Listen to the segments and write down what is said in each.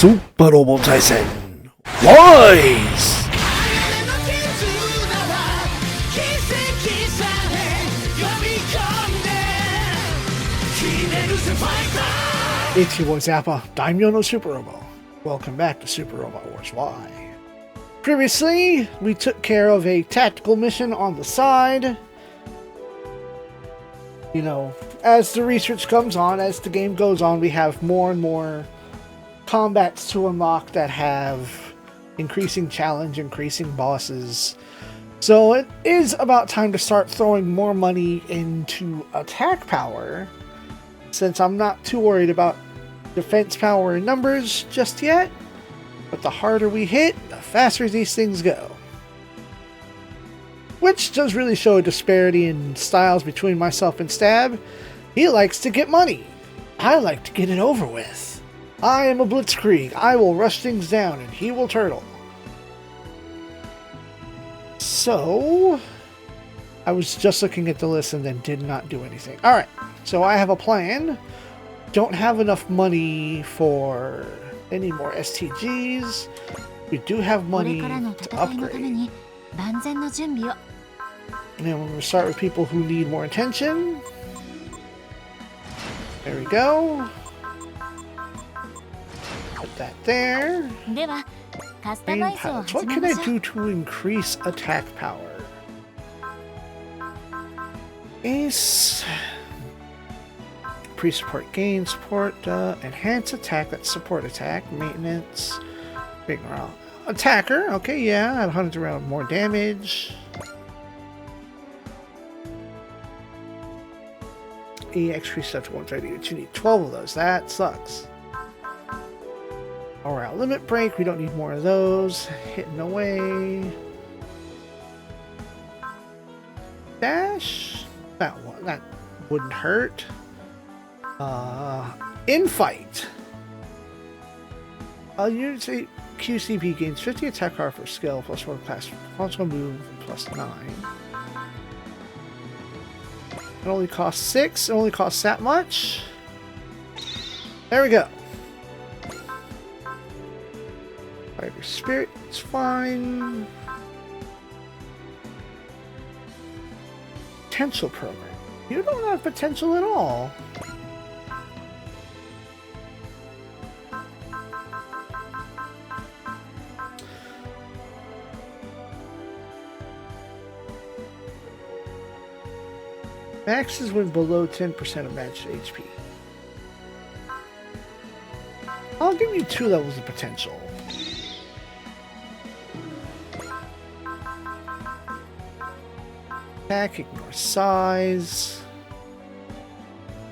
SUPA ROBO Tyson Wise! It's your boy Zappa, Daimyo no Super Robo. Welcome back to Super Robot Wars Y. Previously, we took care of a tactical mission on the side. You know, as the research comes on, as the game goes on, we have more and more combats to unlock that have increasing challenge, increasing bosses. So it is about time to start throwing more money into attack power, since I'm not too worried about defense power and numbers just yet. But the harder we hit, the faster these things go. Which does really show a disparity in styles between myself and Stab. He likes to get money. I like to get it over with. I am a blitzkrieg. I will rush things down and he will turtle. So, I was just looking at the list and then did not do anything. Alright, so I have a plan. Don't have enough money for any more STGs. We do have money to upgrade. And then we're going to start with people who need more attention. There we go. Put that there. Main pilots. What can I do to increase attack power? Ace. Pre-support gain, support, enhance attack, that's support attack, maintenance, big morale. Attacker, okay, yeah, add 100 around more damage. EX increase up to 130, but you need 12 of those, that sucks. Alright, limit break, we don't need more of those. Hitting away. Dash? That wouldn't hurt. Infight. You say QCP gains 50 attack power for skill plus 1 class, also move plus 9. It only costs 6. It only costs that much. There we go. Fiber Spirit, it's fine. Potential program. You don't have potential at all. Maxes when below 10% of matched HP. I'll give you 2 levels of potential. Attack, ignore size.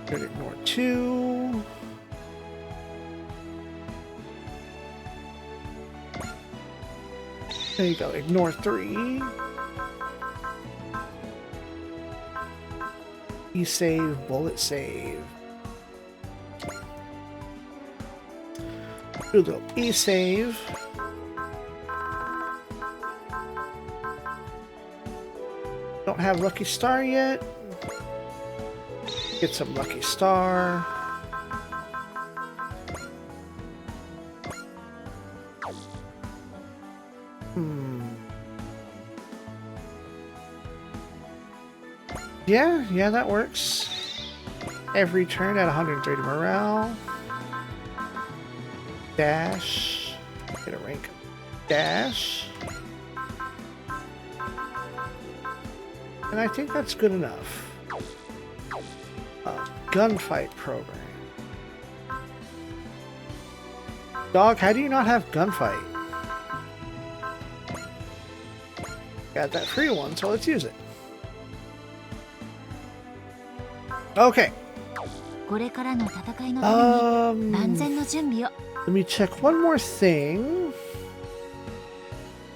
Could ignore 2. There you go, ignore 3. E-save, bullet save. Do a little E-save. Don't have Lucky Star yet. Get some Lucky Star. Yeah, that works. Every turn at 130 morale. Dash. Get a rank. Dash. And I think that's good enough. Gunfight program. Dog, how do you not have gunfight? Got that free one, so let's use it. Okay. Let me check one more thing.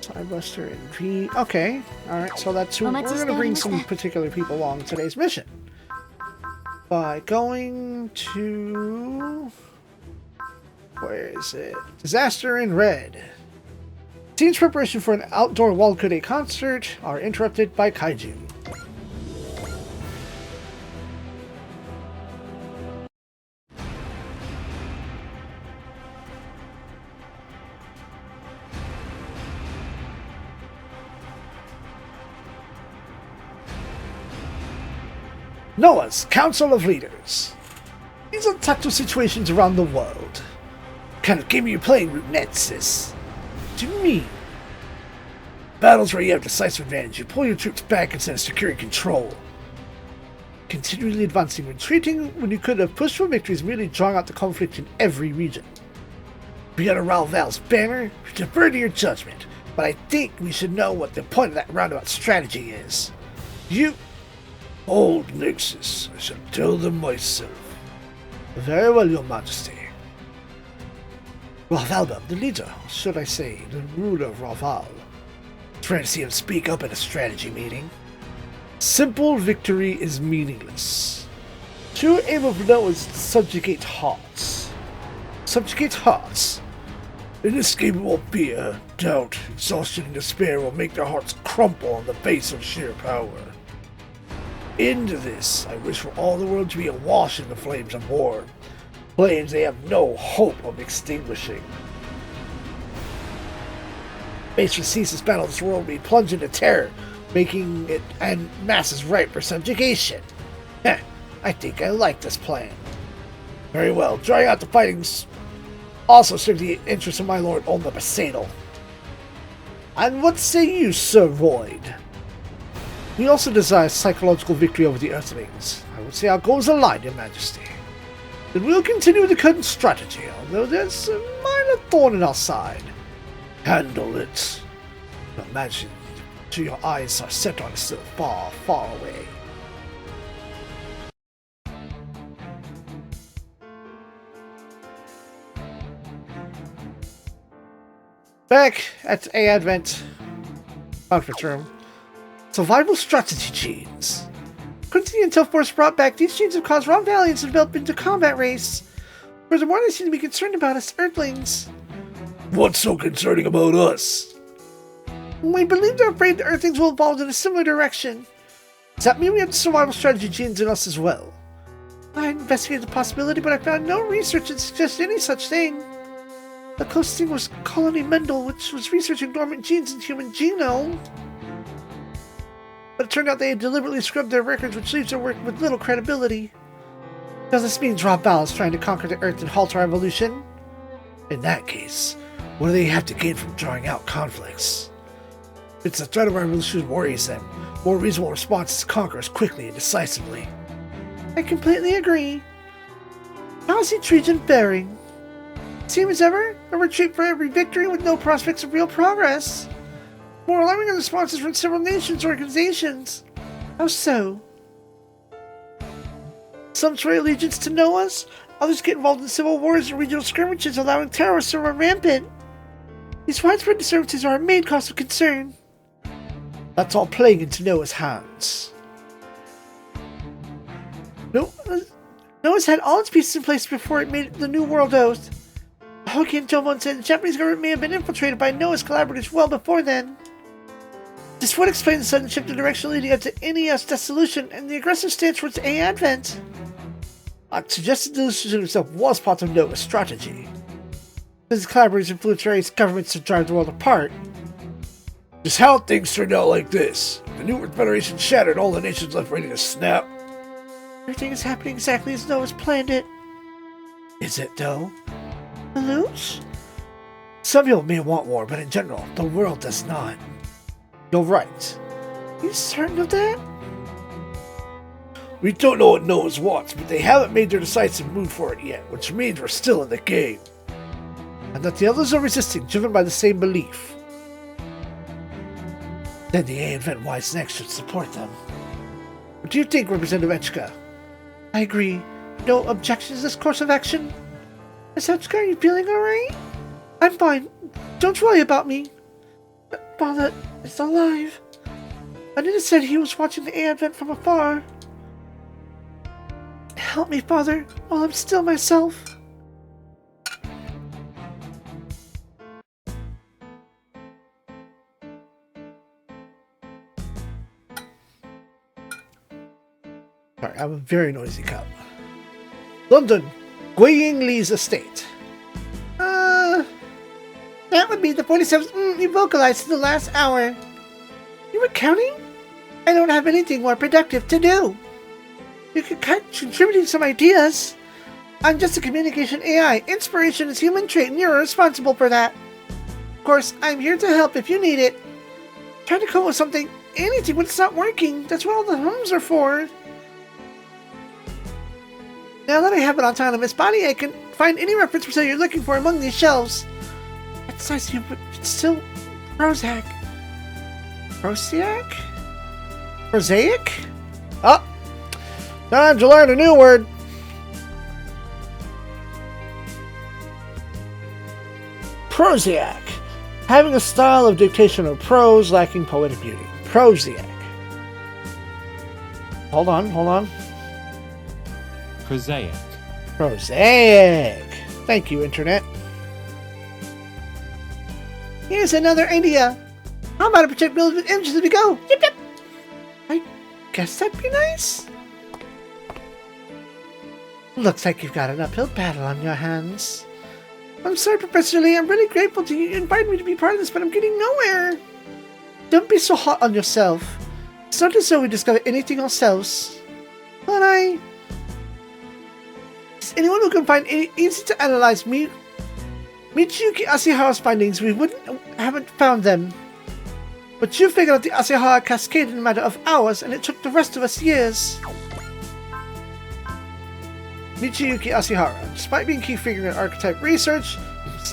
Sidebuster and V. Okay. Alright, so that's who we're going to bring some particular people along in today's mission. By going to... Where is it? Disaster in Red. Scenes preparation for an outdoor Walcott Day concert are interrupted by kaiju. NOAA's Council of Leaders. These are tactical situations around the world. What kind of game are you playing, Root Nexus? What do you mean? Battles where you have decisive advantage. You pull your troops back instead of securing control. Continually advancing, retreating when you could have pushed for victories, merely drawing out the conflict in every region. Beyond Ral Val's banner, we defer to your judgment, but I think we should know what the point of that roundabout strategy is. You... Old Nexus, I shall tell them myself. Very well, Your Majesty. Ravalba, the leader, or should I say, the ruler of Raval. Trying to see him speak up at a strategy meeting. Simple victory is meaningless. True aim of NOAA is to subjugate hearts. Subjugate hearts? Inescapable fear, doubt, exhaustion, and despair will make their hearts crumple on the face of sheer power. Into this, I wish for all the world to be awash in the flames of war. Flames they have no hope of extinguishing. Faced with ceaseless battle, this world will be plunged into terror, making it and masses ripe for subjugation. Heh, I think I like this plan. Very well, drawing out the fightings also serve the interests of my lord Olma Basadal. And what say you, Sir Void? We also desire psychological victory over the Earthlings. I would say our goals align, Your Majesty. Then we'll continue with the current strategy, although there's a minor thorn in our side. Handle it. Imagine your eyes are set on us still far, far away. Back at A Advent conference room. Survival strategy genes. According to the Intel Force brought back, these genes have caused wrong valiance to develop into combat race. Furthermore, they seem to be concerned about us Earthlings. What's so concerning about us? We believe they're afraid the Earthlings will evolve in a similar direction. Does that mean we have the survival strategy genes in us as well? I investigated the possibility, but I found no research that suggests any such thing. The closest thing was Colony Mendel, which was researching dormant genes in human genome. But it turned out they had deliberately scrubbed their records, which leaves their work with little credibility. Does this mean Raval is trying to conquer the Earth and halt our evolution? In that case, what do they have to gain from drawing out conflicts? It's the threat of our evolution that worries them. More reasonable response is to conquer us quickly and decisively. I completely agree. How's each region faring? Same as ever? A retreat for every victory with no prospects of real progress. More alarming are the responses from several nations organizations. How so? Some swear allegiance to NOAA's, others get involved in civil wars and regional skirmishes, allowing terrorists to run rampant. These widespread disturbances are our main cause of concern. That's all playing into NOAA's hands. NOAA's had all its pieces in place before it made the New World Oath. Hoki and Jomon said the Japanese government may have been infiltrated by NOAA's collaborators well before then. This would explain the sudden shift in direction leading up to NES dissolution and the aggressive stance towards A Advent. I'd suggest the dissolution itself was part of NOAA's strategy. These collaborators influence various governments to drive the world apart. Just how things turned out like this. The New Earth Federation shattered, all the nations left ready to snap. Everything is happening exactly as NOAA's planned it. Is it though? Lelouch? Some people may want war, but in general, the world does not. You're right. Are you certain of that? We don't know what NOAA's wants, but they haven't made their decisive move for it yet, which means we're still in the game. And that the others are resisting, driven by the same belief. Then the A Advent Wise Next should support them. What do you think, Representative Etchka? I agree. No objections to this course of action? Miss Etchka, are you feeling alright? I'm fine. Don't worry about me. Father is alive. Anita said he was watching the A Advent from afar. Help me, Father, while I'm still myself. Sorry, I have a very noisy cup. London, Guiying Li's estate. That would be the 47th you vocalized in the last hour. You were counting? I don't have anything more productive to do. You could contribute some ideas. I'm just a communication AI. Inspiration is human trait, and you're responsible for that. Of course, I'm here to help if you need it. Try to come up with something, anything when it's not working. That's what all the hums are for. Now that I have an autonomous body, I can find any reference material you're looking for among these shelves. That's nice, but it's still Prozac. Prosaic? Prosaic? Oh! Time to learn a new word. Prosaic. Having a style of dictation or prose lacking poetic beauty. Prosaic. Hold on. Prosaic. Prosaic. Thank you, Internet. Here's another idea. How about a project build with images as we go? Yep. I guess that'd be nice. Looks like you've got an uphill battle on your hands. I'm sorry, Professor Lee. I'm really grateful to you inviting me to be part of this, but I'm getting nowhere. Don't be so hot on yourself. It's not as though we discovered anything ourselves. But is anyone who can find it easy to analyze Michiyuki Asahara's findings? We haven't found them. But you figured out the Asahara cascade in a matter of hours, and it took the rest of us years. Michiyuki Asahara. Despite being key figure in archetype research,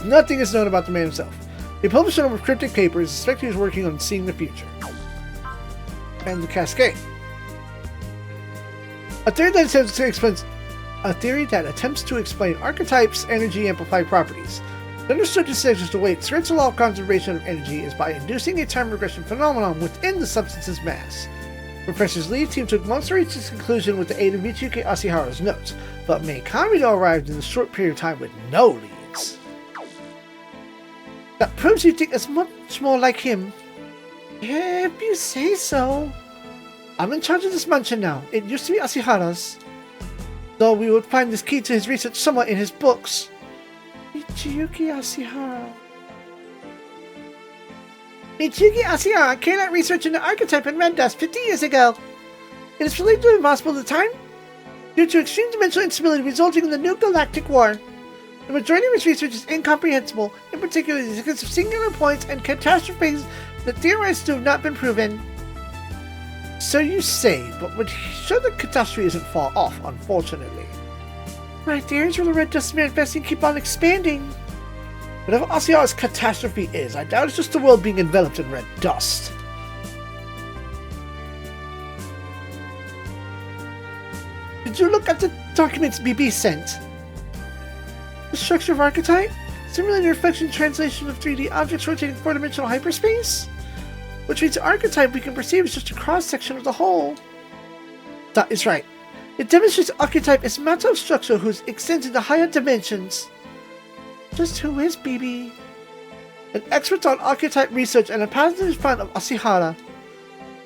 nothing is known about the man himself. He published a number of cryptic papers, suspect he was working on seeing the future. And the cascade. A theory that attempts to explain archetypes' energy amplified properties. The understood decision to weight threats law of conservation of energy is by inducing a time regression phenomenon within the substance's mass. Professor Lee's team took months to reach this conclusion with the aid of Michiyuki Asahara's notes, but Mei Kamino arrived in a short period of time with no leads. That proves you think it's much more like him. If you say so. I'm in charge of this mansion now. It used to be Asahara's. Though we would find this key to his research somewhere in his books. Michiyuki Asahara. Michiyuki Asahara carried out research into archetype and red dust 50 years ago. It is believed to be impossible at the time due to extreme dimensional instability resulting in the New Galactic War. The majority of his research is incomprehensible, in particular the existence of singular points and catastrophes that theorized to have not been proven. So you say, but we're sure the catastrophe isn't far off, unfortunately. My theories for the red dust manifesting keep on expanding. Whatever Asahara's catastrophe is, I doubt it's just the world being enveloped in red dust. Did you look at the documents BB sent? The structure of archetype? Simulating reflection translation of 3D objects rotating 4-dimensional hyperspace? Which means the archetype we can perceive is just a cross-section of the whole. That is right. It demonstrates the archetype is a matter of structure whose extends into higher dimensions. Just who is BB? An expert on archetype research and a passenger fan of Asahara.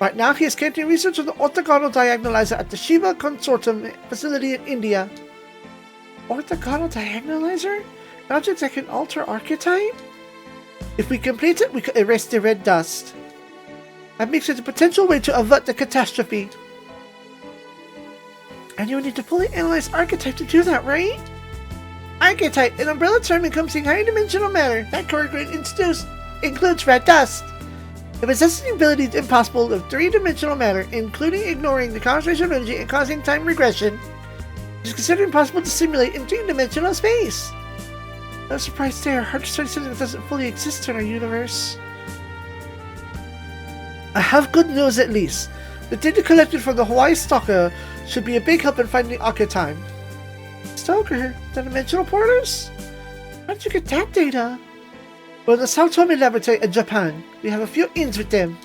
Right now he is conducting research on the orthogonal diagonalizer at the Shiva Consortium facility in India. Orthogonal diagonalizer? An object that can alter archetype? If we complete it, we could erase the red dust. That makes it a potential way to avert the catastrophe. And you would need to fully analyze archetype to do that, right? Archetype, an umbrella term encompassing higher dimensional matter. That category includes red dust. It possesses the ability impossible of 3-dimensional matter, including ignoring the concentration of energy and causing time regression. It is considered impossible to simulate in 3-dimensional space. No surprise there. Hard to study something that doesn't fully exist in our universe. I have good news at least. The data collected from the Hawaii Stalker should be a big help in finding archetype. Stalker? The dimensional porters? How'd you get that data? Well, the South Tome Laboratory in Japan. We have a few ins with them.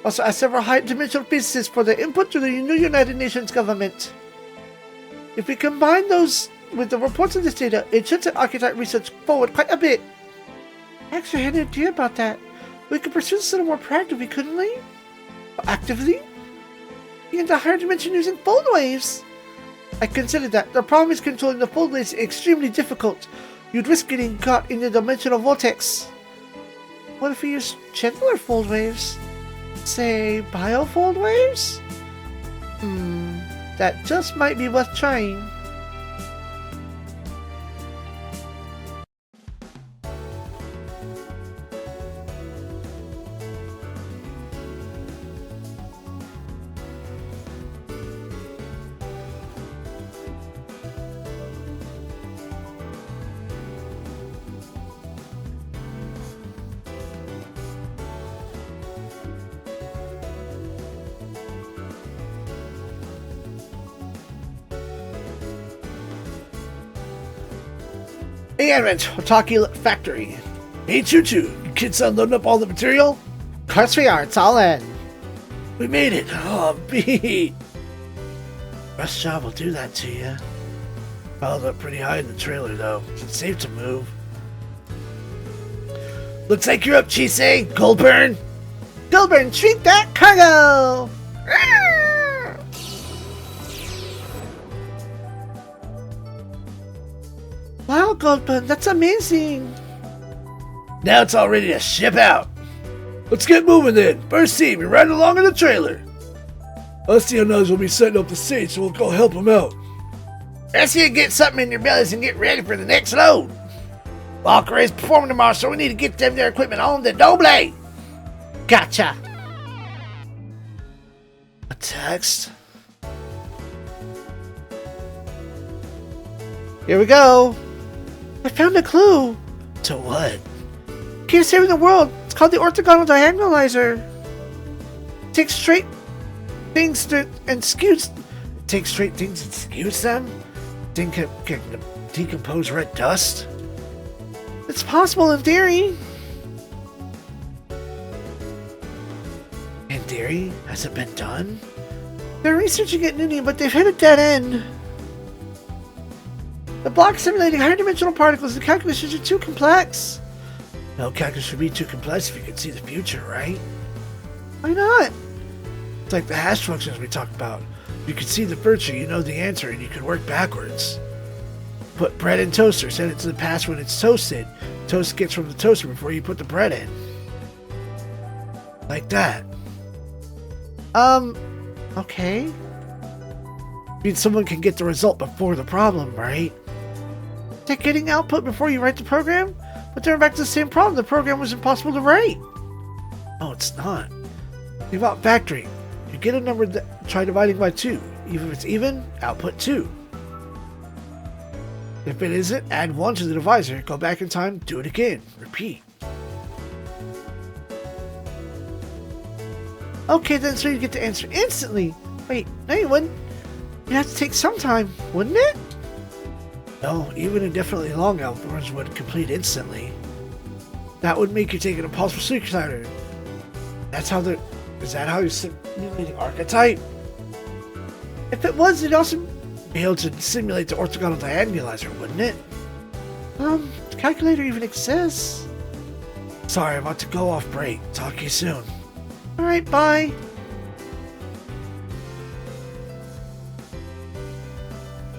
Also asked several high-dimensional physicists for their input to the new United Nations government. If we combine those with the reports of this data, it should set archetype research forward quite a bit. Actually, I had an idea about that. We could pursue this a little more proactively, couldn't we? Actively? Into higher dimension using fold waves. I considered that. The problem is controlling the fold waves is extremely difficult. You'd risk getting caught in the dimensional vortex. What if we use gentler fold waves? Say, biofold waves? that just might be worth trying. Hey, Advent, Otaki Factory. Hey, Choo-Choo, you kids unloading up all the material? Of course we are, it's all in. We made it. Oh, beat. Rush job will do that to you. Piled up pretty high in the trailer, though. It's safe to move. Looks like you're up, Chisei. Goldburn. Goldburn, treat that cargo! Wow, Goldburn, that's amazing. Now it's all ready to ship out. Let's get moving then. First team, you're riding along in the trailer. Us DNOs will be setting up the stage, so we'll go help them out. Rest of you get something in your bellies and get ready for the next load. Walker is performing tomorrow, so we need to get them their equipment on the doble. Gotcha. A text? Here we go. I found a clue. To what? Key to saving the world. It's called the orthogonal diagonalizer. Take straight things and skews. Take straight things and skews them. Then can decompose red dust. It's possible in theory. In theory, has it been done? They're researching it in India, but they've hit a dead end. The block simulating higher dimensional particles, the calculations are too complex. No calculus should be too complex if you can see the future, right? Why not? It's like the hash functions we talked about. You can see the future, you know the answer, and you can work backwards. Put bread in toaster, send it to the past when it's toasted. Toast gets from the toaster before you put the bread in. Like that. Okay. Means someone can get the result before the problem, right? Take getting output before you write the program? But then we're back to the same problem. The program was impossible to write. No, it's not. Think about factoring. You get a number that try dividing by 2. Even if it's even, output 2. If it isn't, add 1 to the divisor. Go back in time, do it again. Repeat. Okay, then so you get the answer instantly. Wait, no you wouldn't. You'd have to take some time, wouldn't it? No, even indefinitely long algorithms would complete instantly. That would make you take an impulsive synchronizer. Is that how you're simulating archetype? If it was, it'd also be able to simulate the orthogonal diagonalizer, wouldn't it? The calculator even exists. Sorry, I'm about to go off break. Talk to you soon. Alright, bye.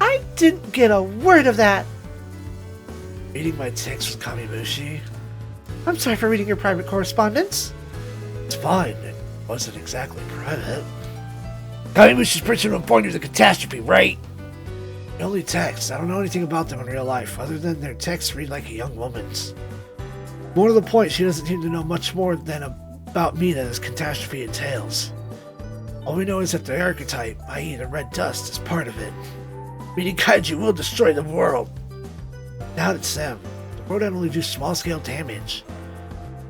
I didn't get a word of that. Reading my text with Kamimushi? I'm sorry for reading your private correspondence. It's fine. It wasn't exactly private. Kamimushi's person informed you of the catastrophe, right? The only text. I don't know anything about them in real life, other than their texts read like a young woman's. More to the point, she doesn't seem to know much more than about me that this catastrophe entails. All we know is that the archetype, i.e. the red dust, is part of it. Meaning kaiju will destroy the world. Now it's them. The world can only do small-scale damage.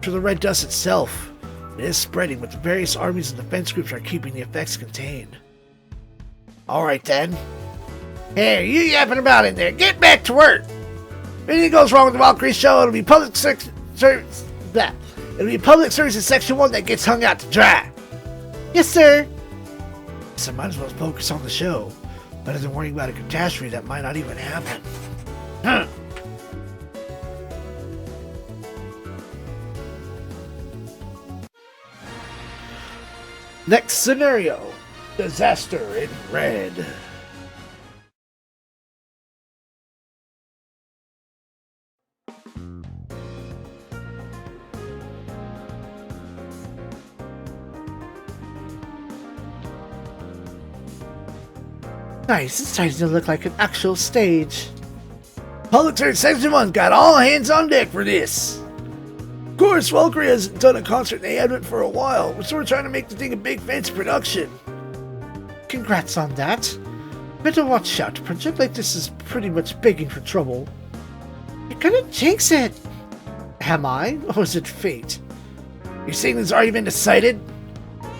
For the red dust itself, it is spreading, but the various armies and defense groups are keeping the effects contained. Alright then. Hey, you yapping about in there. Get back to work! If anything goes wrong with the Valkyrie show, it'll be public service. It'll be public services section 1 that gets hung out to dry. Yes, sir. So I might as well focus on the show, rather than worrying about a catastrophe that might not even happen. Huh. Next scenario. Disaster in red. Nice, it's starting to look like an actual stage. Public Service Section 1 got all hands on deck for this. Of course, Valkyrie hasn't done a concert in Advent for a while, so we're trying to make the thing a big fancy production. Congrats on that. Better watch out, a project like this is pretty much begging for trouble. You're gonna jinx it! Am I? Or is it fate? You're saying this already been decided?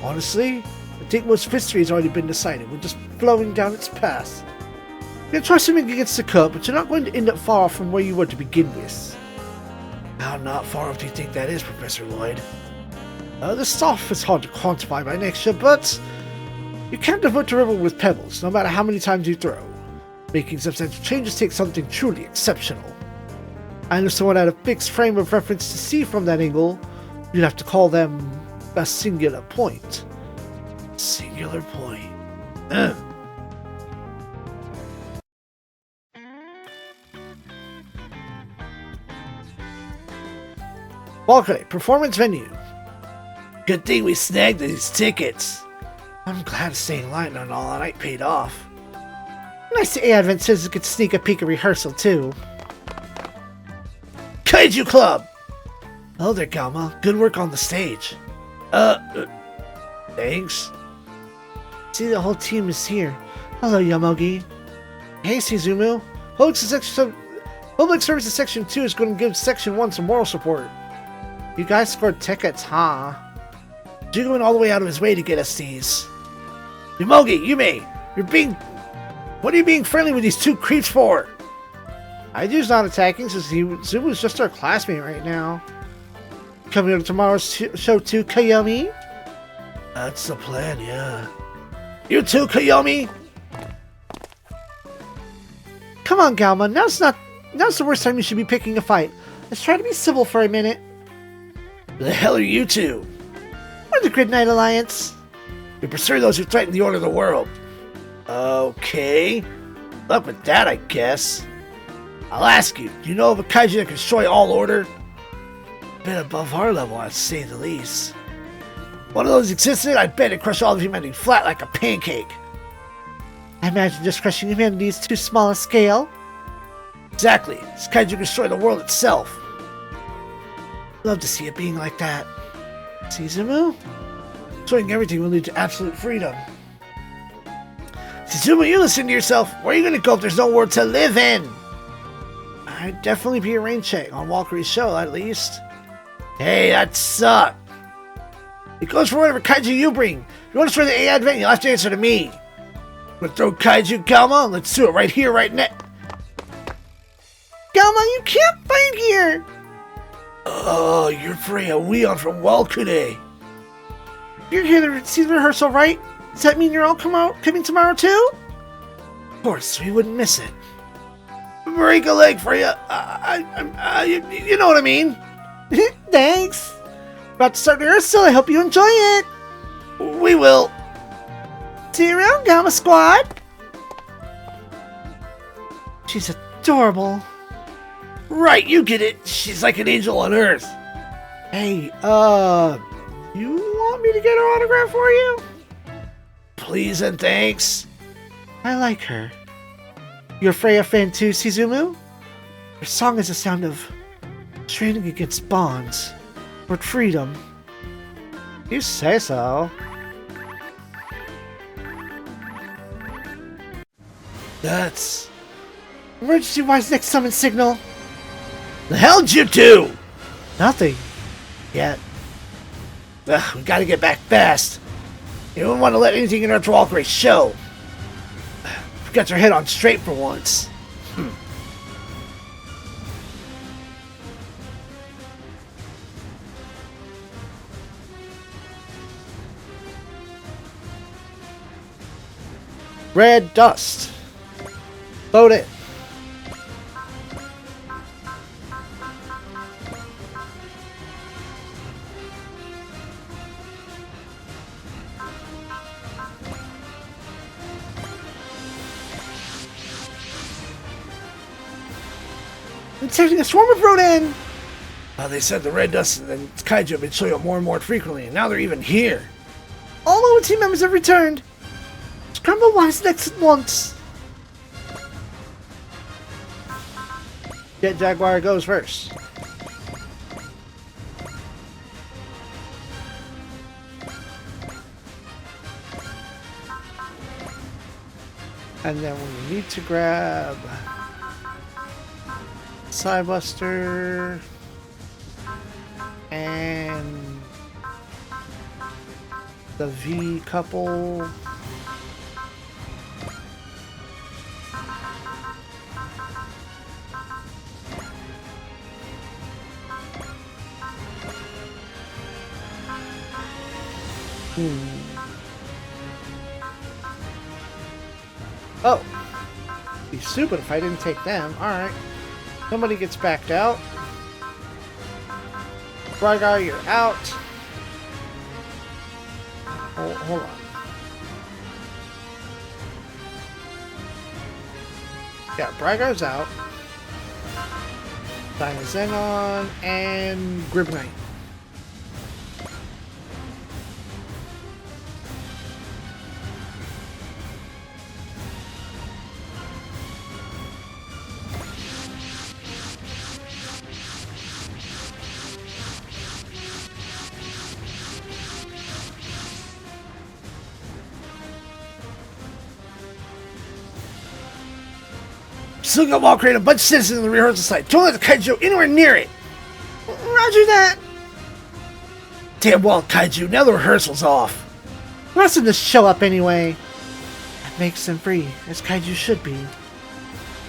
Honestly, I think most of history has already been decided. We're just flowing down its path. You're gonna try something against the curve, but you're not going to end up far from where you were to begin with. How not far off do you think that is, Professor Lloyd? The stuff is hard to quantify by nature, but you can't divert a river with pebbles, no matter how many times you throw. Making substantial changes takes something truly exceptional. And if someone had a fixed frame of reference to see from that angle, you'd have to call them a singular point. Singular point. Valkyrie, performance venue. Good thing we snagged these tickets. I'm glad staying line on all night paid off. Nice to Advent Citizens could sneak a peek at rehearsal, too. Kaiju Club! Hello there, Galma. Good work on the stage. Thanks. See, the whole team is here. Hello, Yamogi. Hey, Shizumu. Public Services Section 2 is going to give Section 1 some moral support. You guys scored tickets, huh? Jiggling all the way out of his way to get us these. Yamogi, Yume, what are you being friendly with these two creeps for? Aiju's not attacking since Zumu's just our classmate right now. Coming up tomorrow's show too, Kayomi? That's the plan, yeah. You too, Kayomi? Come on, Galma, now's the worst time you should be picking a fight. Let's try to be civil for a minute. The hell are you two? We're the Grid Knight Alliance. We pursue those who threaten the order of the world. Okay. Luck with that, I guess. I'll ask you, do you know of a kaiju that can destroy all order? A bit above our level, I'd say the least. One of those existed, I bet it'd crush all of humanity flat like a pancake. I imagine just crushing humanity is too small a scale. Exactly. This kaiju can destroy the world itself. Love to see it being like that. Shizumu? Destroying everything will lead to absolute freedom. Shizumu, you listen to yourself. Where are you going to go if there's no world to live in? I'd definitely be a rain check on Valkyrie's show, at least. Hey, that sucked. It goes for whatever kaiju you bring. If you want to destroy the Advent, you'll have to answer to me. You want to throw kaiju, Galma? Let's do it right here, right now. Galma, you can't fight here! Oh, you're Freya Weon from Walkude. You're here to see the rehearsal, right? Does that mean you're all coming tomorrow, too? Of course, we wouldn't miss it. Break a leg, Freya. You know what I mean. Thanks. About to start rehearsal. I hope you enjoy it. We will. See you around, Gamma Squad. She's adorable. Right, you get it. She's like an angel on Earth. Hey, you want me to get her autograph for you? Please and thanks. I like her. You're a Freya fan too, Shizumu? Her song is a sound of training against bonds, toward freedom. You say so. That's... Emergency wise next summon signal. The hell'd you do? Nothing. Yet. Ugh, we gotta get back fast. You don't want to let anything interrupt Valkyrie's show. We've got your head on straight for once. Red dust. Load it. Detecting a swarm of Rodan! They said the red dust and kaiju have been showing up more and more frequently, and now they're even here. All our team members have returned. Scramble wise next at once. Jet Jaguar goes first. And then we need to grab Sidebuster and the V couple. Oh, be stupid if I didn't take them. Alright. Somebody gets backed out. Rygar, you're out. Hold on. Yeah, Brygar's out. Xenon and Gribnite. Soon got wall crate a bunch of citizens in the rehearsal site. Don't let the kaiju anywhere near it. Roger that. Damn well, kaiju. Now the rehearsal's off. The rest of them just show up anyway. That makes them free, as kaiju should be.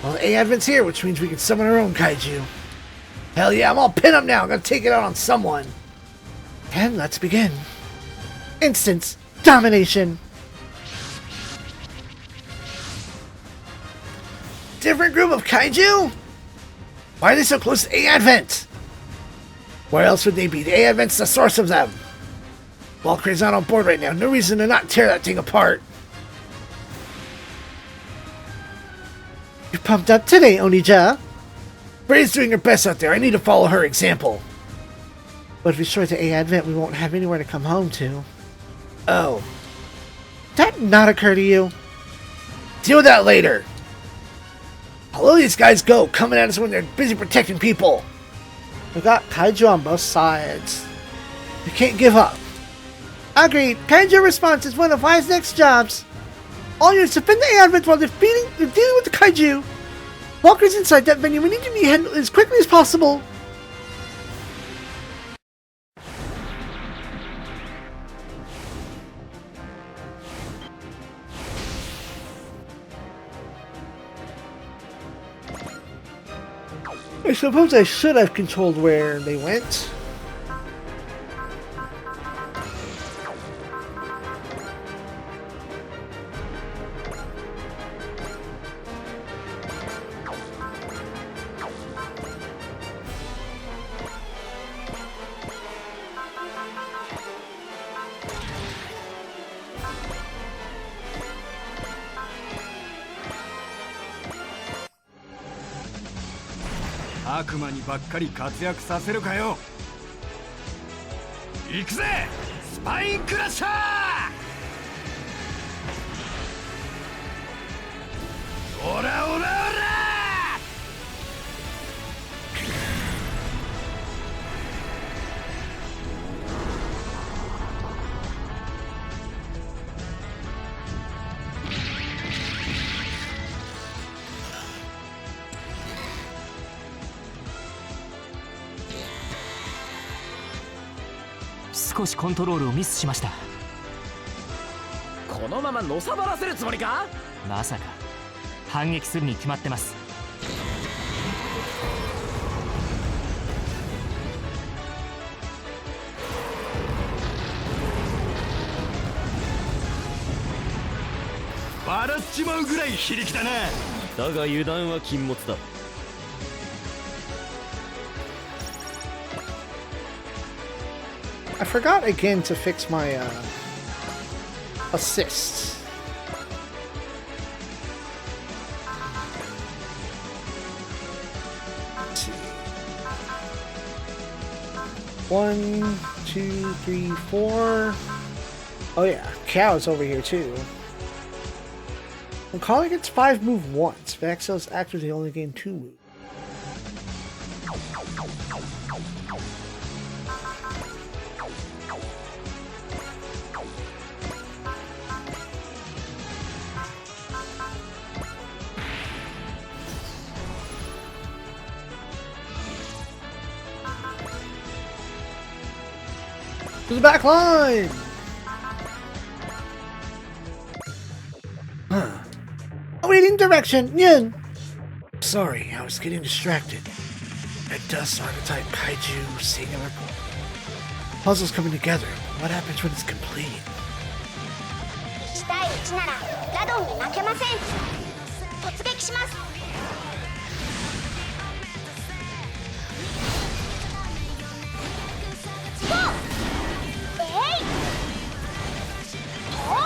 Well, the A-Advent's here, which means we can summon our own kaiju. Hell yeah, I'm all pinned up now. I'm gonna take it out on someone. And let's begin. Instance domination. Different group of kaiju? Why are they so close to A-Advent? Where else would they be? The A-Advent's the source of them. Valkyrie's not on board right now. No reason to not tear that thing apart. You're pumped up today, Onija. Bray's doing her best out there. I need to follow her example. But if we destroy the A-Advent, we won't have anywhere to come home to. Oh. Did that not occur to you? Deal with that later. How low these guys go, coming at us when they're busy protecting people. We've got kaiju on both sides. We can't give up. Agreed. Kaiju response is one of Y's next jobs. All units defend the A-Advent while they're dealing with the kaiju. Walker's inside that venue. We need to be handled as quickly as possible. I suppose I should have controlled where they went.悪魔にばっかり活躍させるかよ。行くぜ、スパインクラッシャー。オラオラオラ。少しコントロールをミスしました。このままのさばらせるつもりか？まさか反撃するに決まってます。笑っちまうぐらい非力だな。だが油断は禁物だ。I forgot again to fix my assists. Let's see. 1, 2, 3, 4. Oh yeah, Cow's over here too. When calling gets 5 move once. Vaxos actively only gain 2 moves. To the back line! Awaiting direction, Yin! Sorry, I was getting distracted. Red dust, archetype, kaiju, singular. Puzzles coming together. What happens when it's complete? 1対1ならラドンに負けません。突撃します。ゴー！えい！おー！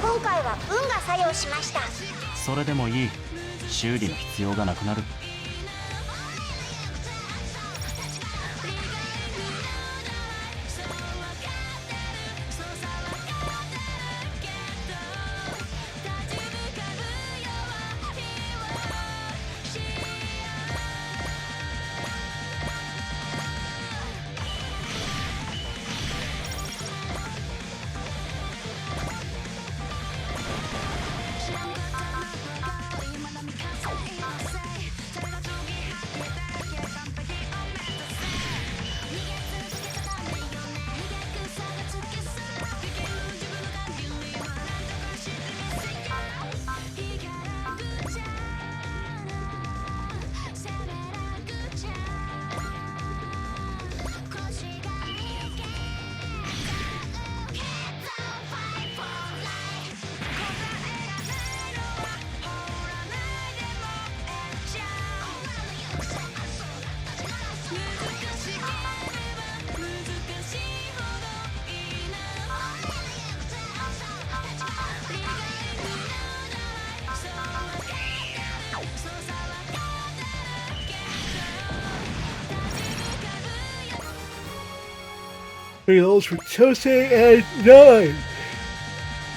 今回は運が作用しました。それでもいい。修理の必要がなくなる。Three levels for Tosei and 9!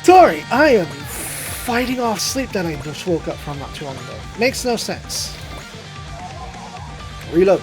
Sorry, I am fighting off sleep that I just woke up from not too long ago. Makes no sense. Reload.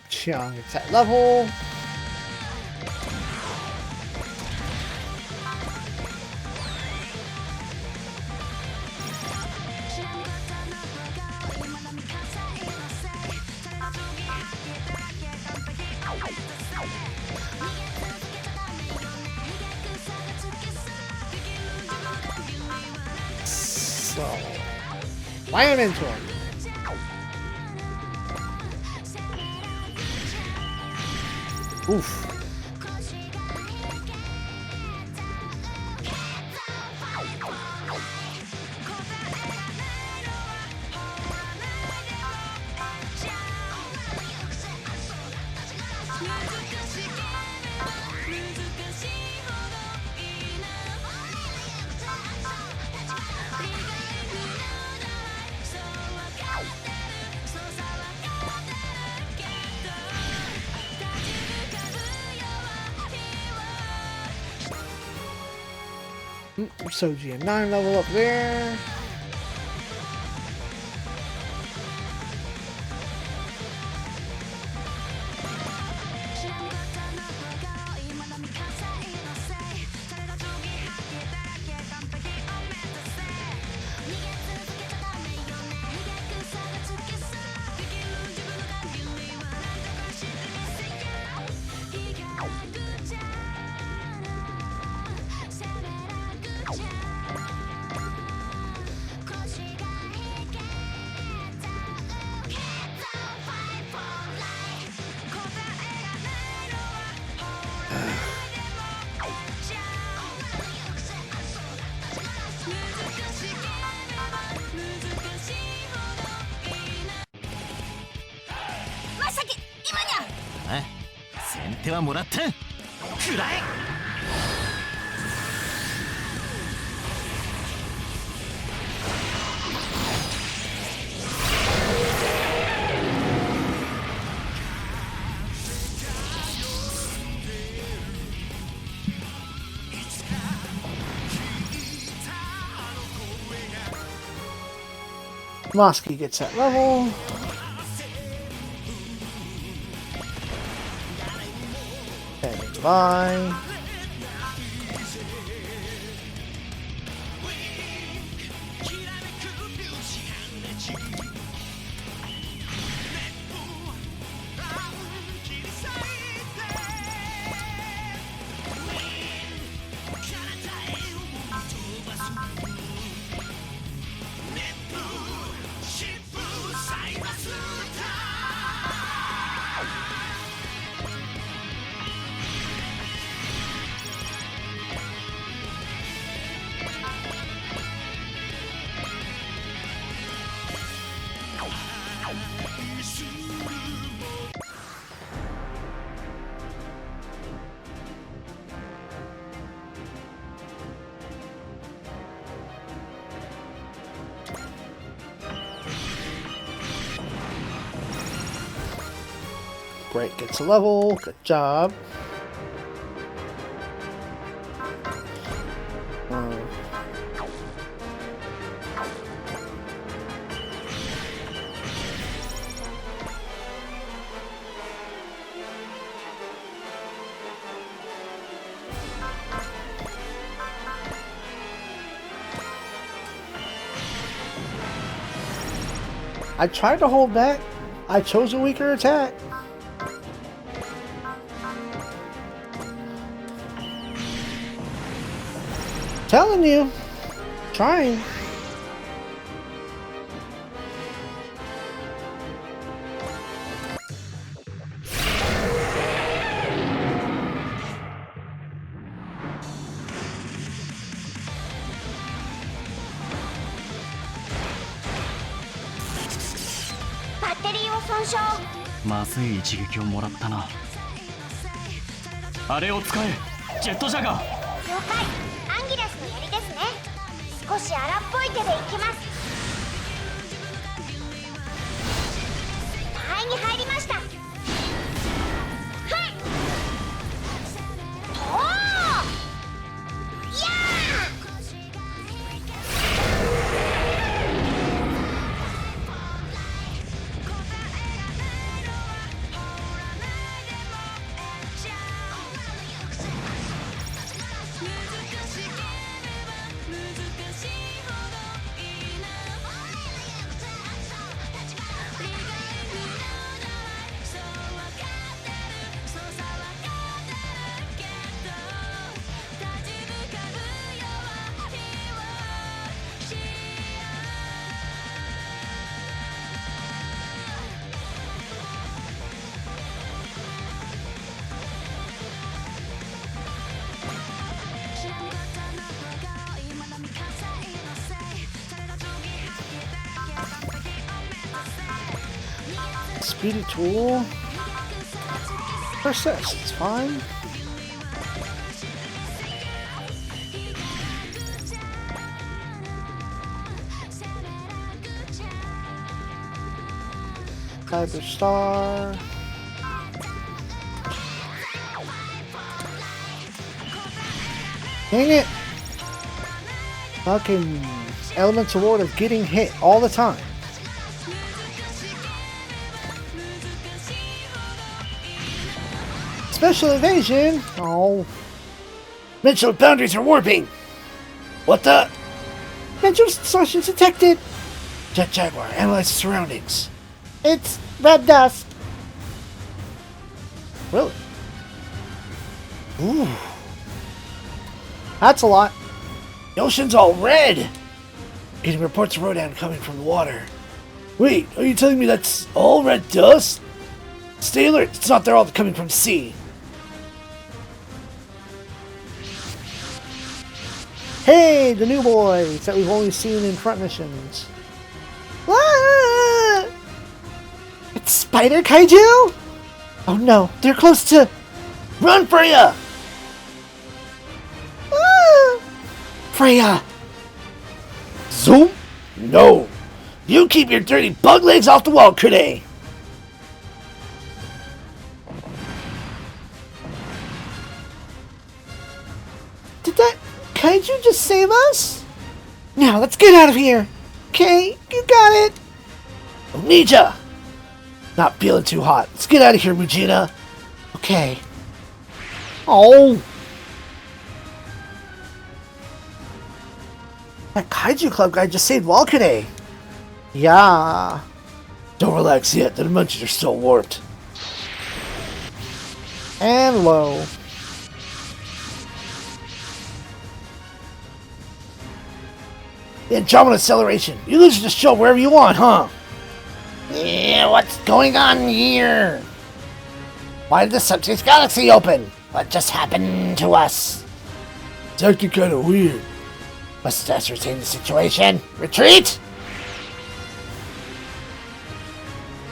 Chiang, it's at level. So, fire into him. Oof. Soji a 9 level up there. 先手はもらった。くらえ。Mosky gets that level. Standing by. Great, gets a level. Good job. I tried to hold back. I chose a weaker attack. Telling you. Trying. Batteryを損傷。まずい一撃をもらったな。あれを使え、ジェットジャガー。了解。アンギラスの槍ですね。少し荒っぽい手でいきます。間合いに入りました。はい。おお。やあ。Speedy tool. Persist, it's fine. Kyber Star. Dang it! Fucking Elemental Ward of getting hit all the time. Special evasion! Oh. Dimensional boundaries are warping! What the? Dimensional distortions detected! Jet Jaguar, analyze the surroundings. It's red dust! Really? Ooh. That's a lot. The ocean's all red! Getting reports of Rodan coming from the water. Wait, are you telling me that's all red dust? Stay alert, it's not they're all coming from sea. Hey, the new boys that we've only seen in front missions. Ah! It's Spider Kaiju? Oh no, they're close to... Run, Freya! Ah! Freya! Zoom? No. You keep your dirty bug legs off the wall, Krine. Did that kaiju just save us? Now, let's get out of here. Okay, you got it. Onija! Not feeling too hot. Let's get out of here, Mujina. Okay. Oh. That kaiju club guy just saved Walkade. Yeah. Don't relax yet. The dimensions are still warped. And low. The Andromeda acceleration. You lose the show wherever you want, huh? Yeah, what's going on here? Why did the subspace galaxy open? What just happened to us? It's acting kind of weird. Must ascertain the situation. Retreat!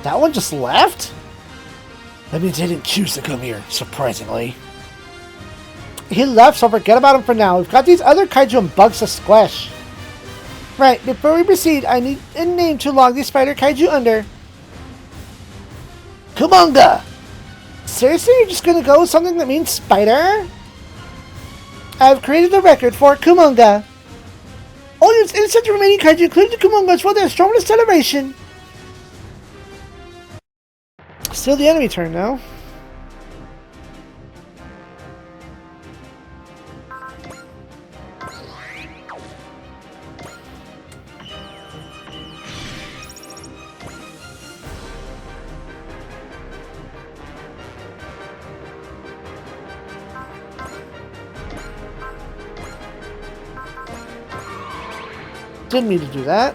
That one just left? That means they didn't choose to come here, surprisingly. He left, so forget about him for now. We've got these other kaiju and bugs to squash. Right, before we proceed, I need a name to log these spider kaiju under. Kumonga! Seriously, you're just gonna go with something that means spider? I've created a record for Kumonga. All units intercept the remaining kaiju, including the Kumonga, as well as Andromeda acceleration. Still the enemy turn now. Didn't mean to do that.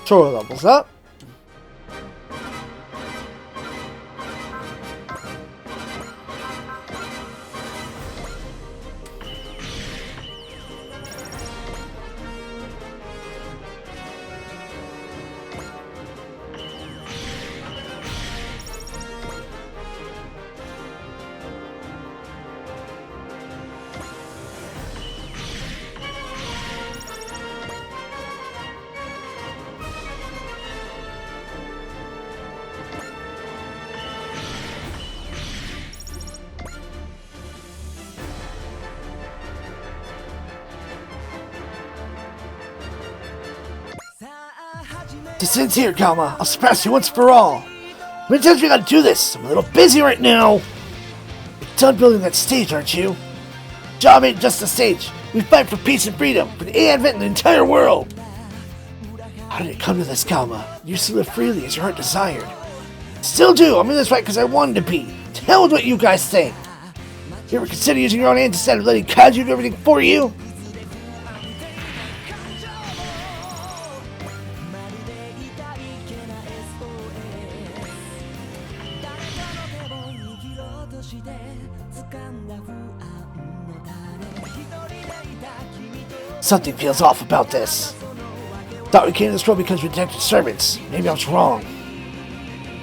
Troy levels up. Descends here, Kalma. I'll surpass you once for all. How many times we gotta do this? I'm a little busy right now. You're done building that stage, aren't you? Job ain't just the stage. We fight for peace and freedom, for the advent in the entire world. How did it come to this, Kalma? You used to live freely as your heart desired. Still do. I'm in this fight because I wanted to be. To hell with what you guys think. You ever consider using your own hands instead of letting kaiju do everything for you? Something feels off about this. Thought we came to this world because we detected servants. Maybe I was wrong.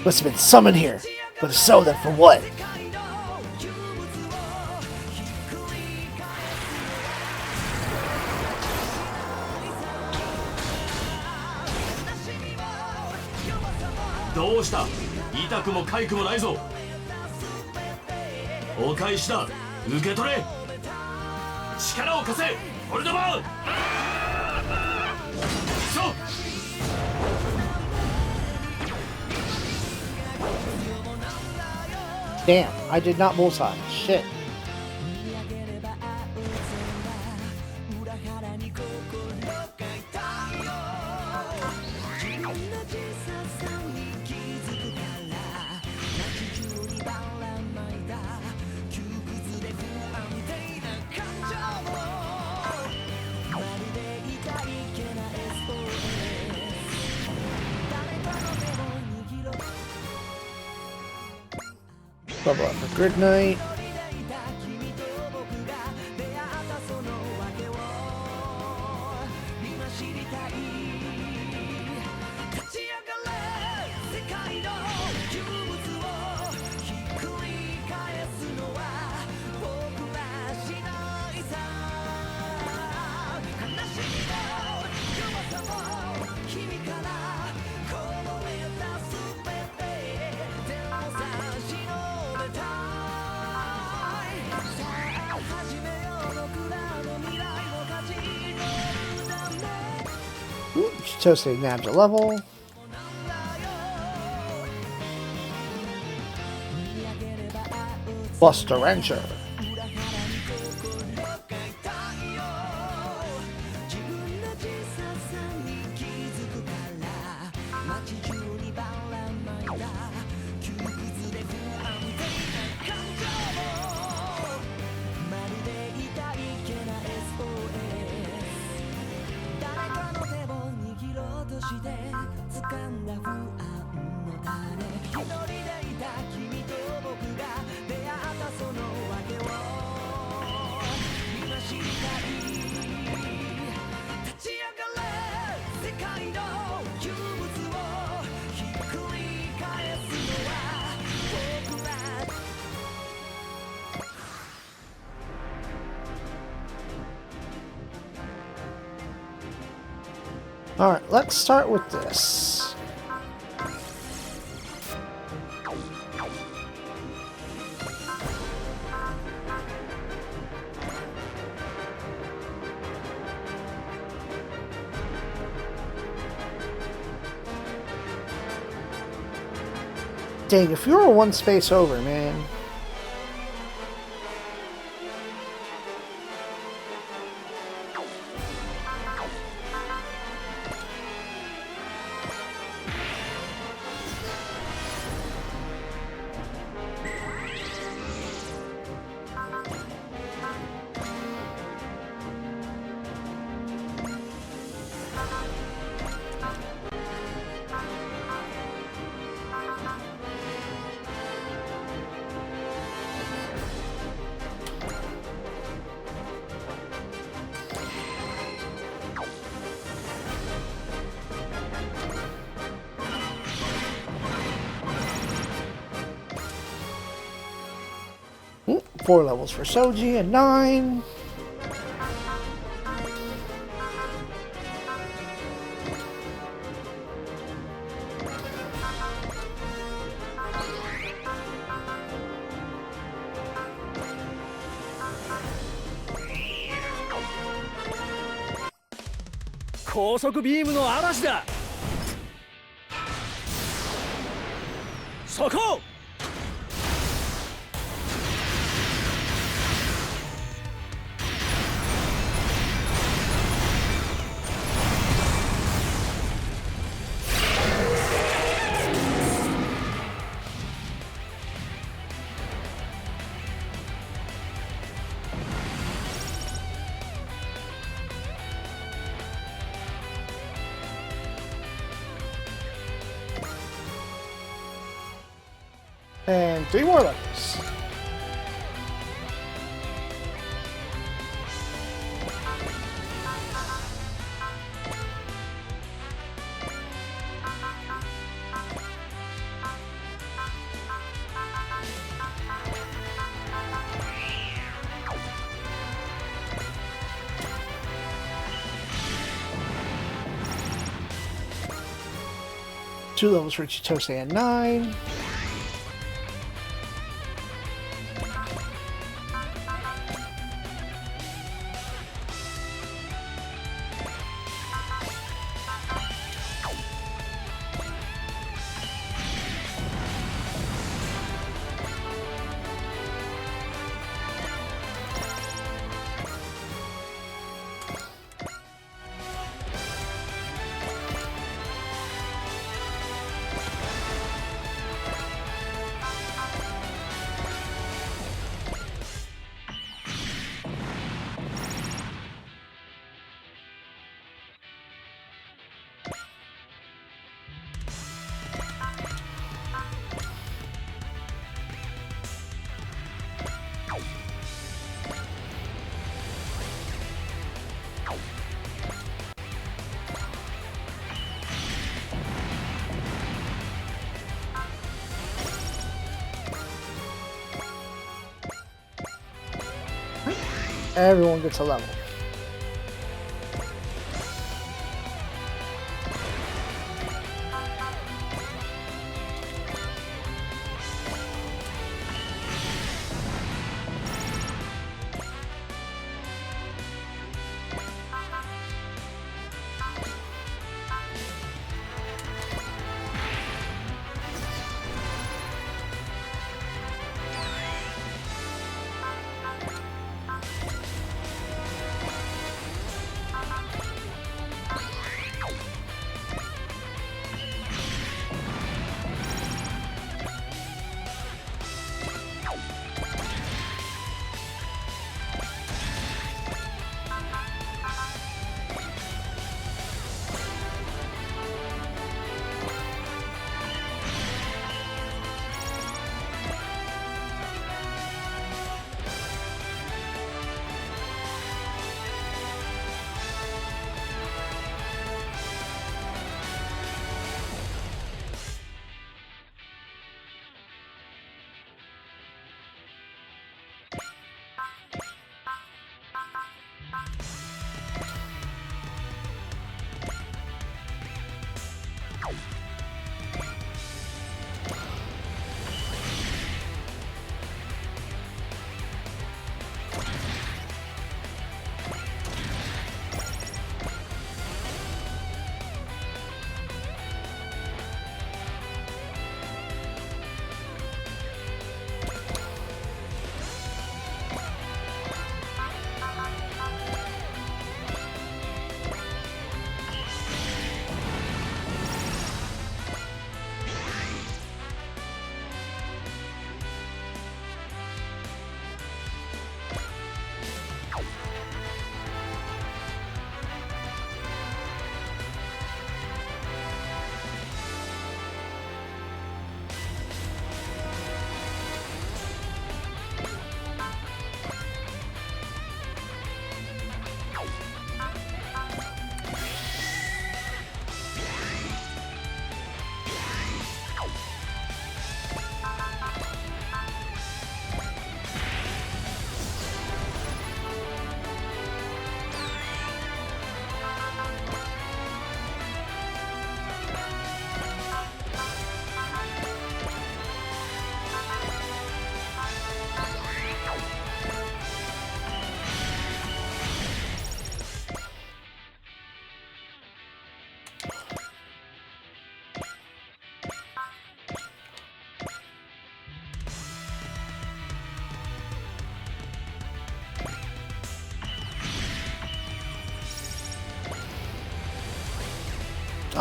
Must have been someone here. But if so, then for what?どうした痛くも痒くもないぞお返しだ受け取れ力を貸せホルドバウそう Damn, I did not bullseye. Shit. Level up for Grid Knight. Chitose nabs a level. Buster Rancher. Alright, let's start with this. Dang, if you were one space over, man. Ooh, 4 levels for Soji and 9.高速ビームの嵐だ。そこ。And 3 more levels. Two levels for Chitose and 9. Everyone gets a level.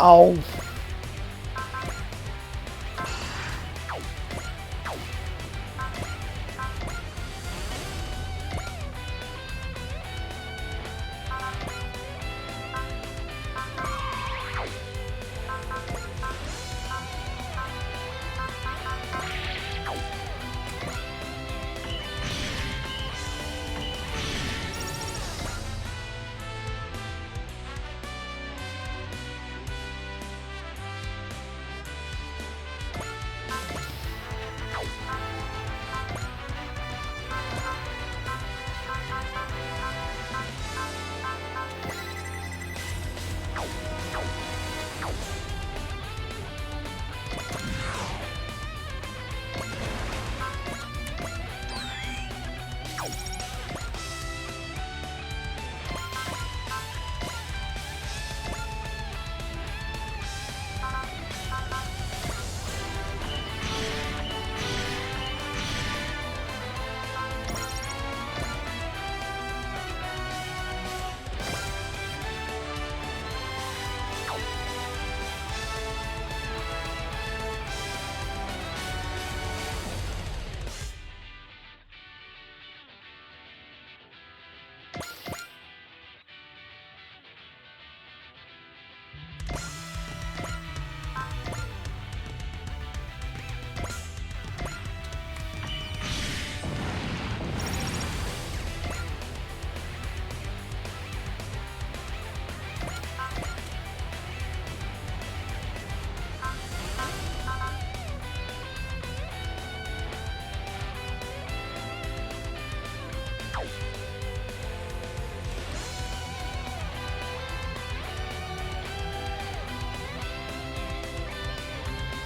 Oh.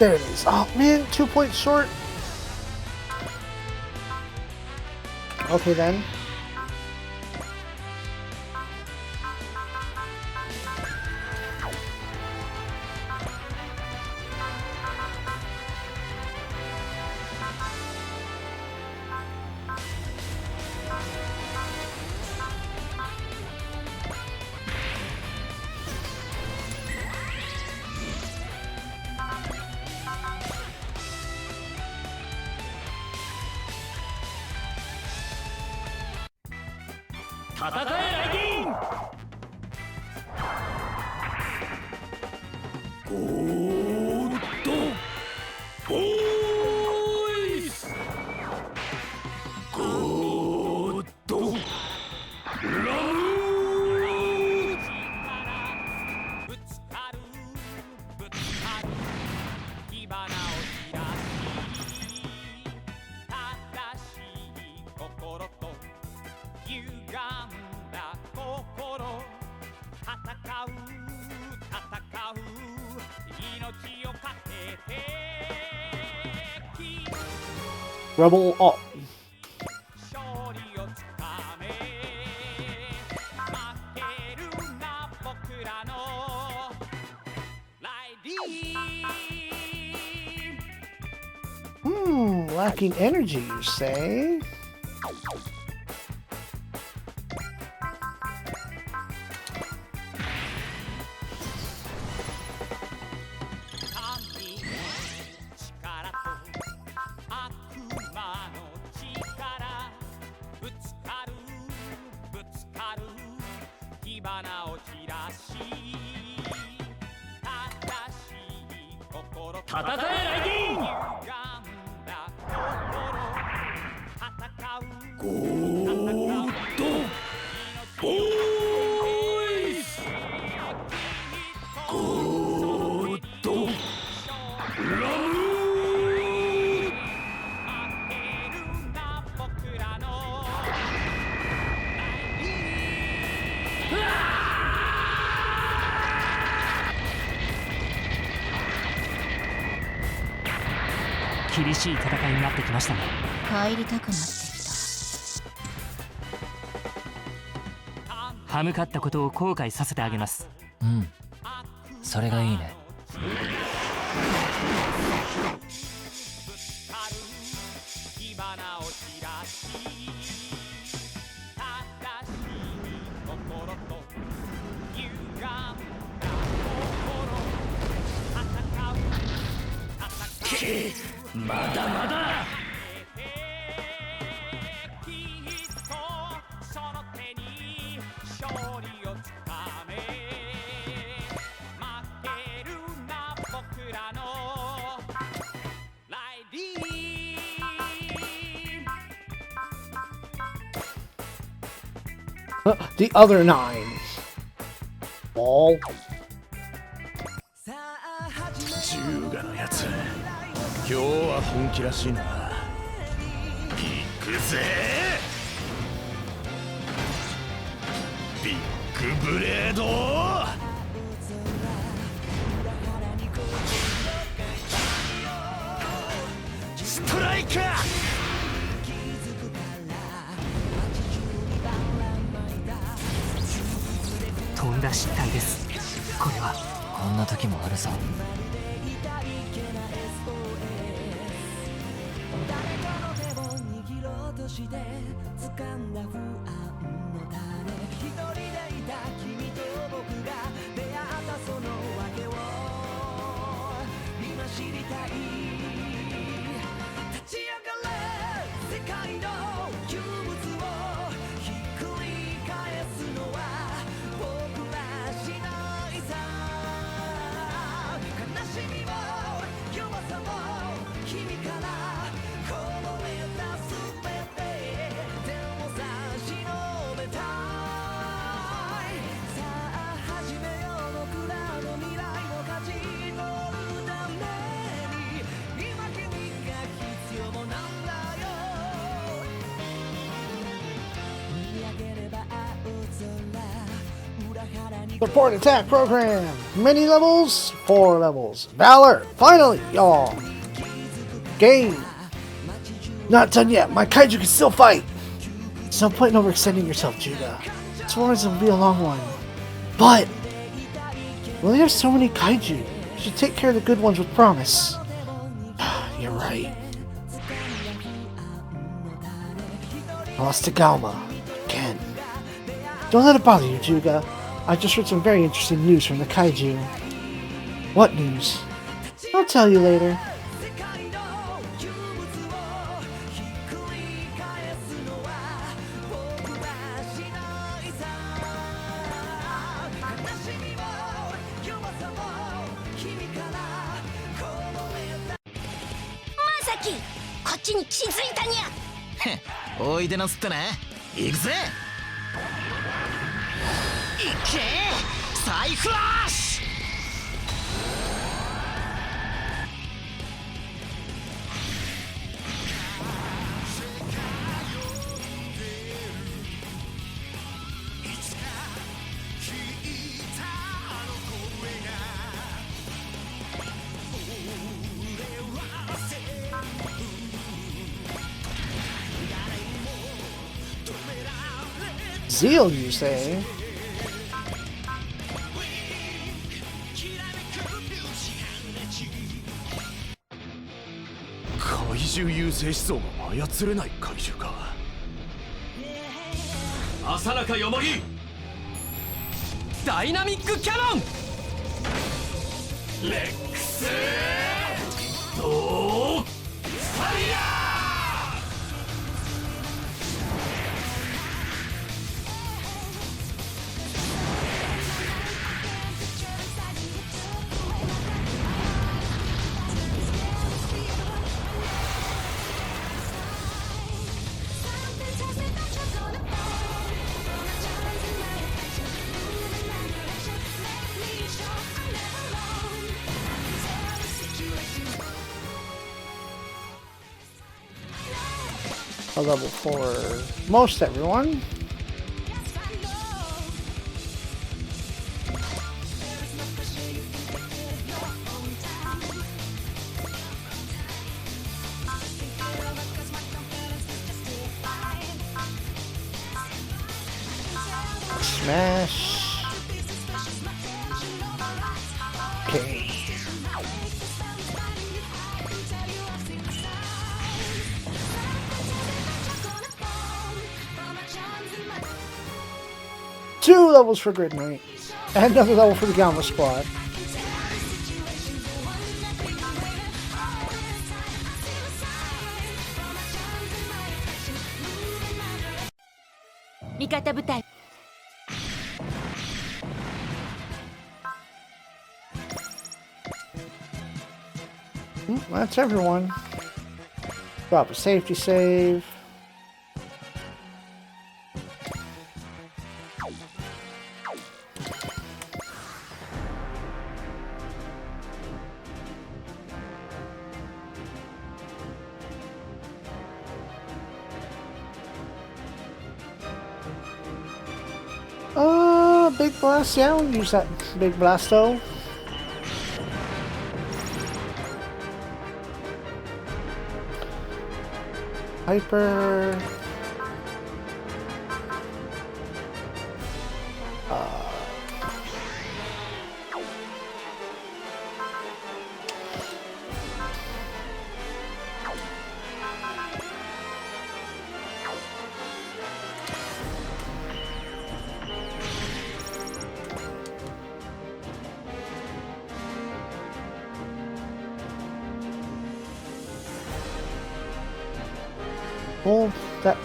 There it is. Oh man, 2 points short. Okay then. Rebel up. Lacking energy, you say?厳しい戦いになってきましたね。帰りたくなってきた。歯向かったことを後悔させてあげます。うん、それがいいね。まだまだ。The other 9. Ball. 中華のやつ、今日は本気らしいな。行くぜビッグブレード。ストライカー。とんだ失態です。これはこんな時もあるさ。Support attack program. Many levels, 4 levels. Valor, finally, y'all. Game. Not done yet. My kaiju can still fight. There's no point in overextending yourself, Juga. This war will be a long one. But Well, you have so many kaiju. You should take care of the good ones with promise. you're right. I lost to Galma. Again. Don't let it bother you, Juga. I just heard some very interesting news from the kaiju. What news? I'll tell you later. Masaki! こっちに気づいたにゃ。おいでなすってね。行くぜ。いけサイフラッシュ。Zeal, you say? 怪獣優勢思想が操れない怪獣か。浅中よもぎダイナミックキャノンレックスドーファイヤー。A level for most everyone. Smash. Okay. Two levels for Grid Knight, and another level for the Gamma Squad. That's everyone. Drop a safety save. Big blast, yeah, we'll use that big blasto. Hyper. Oh, that.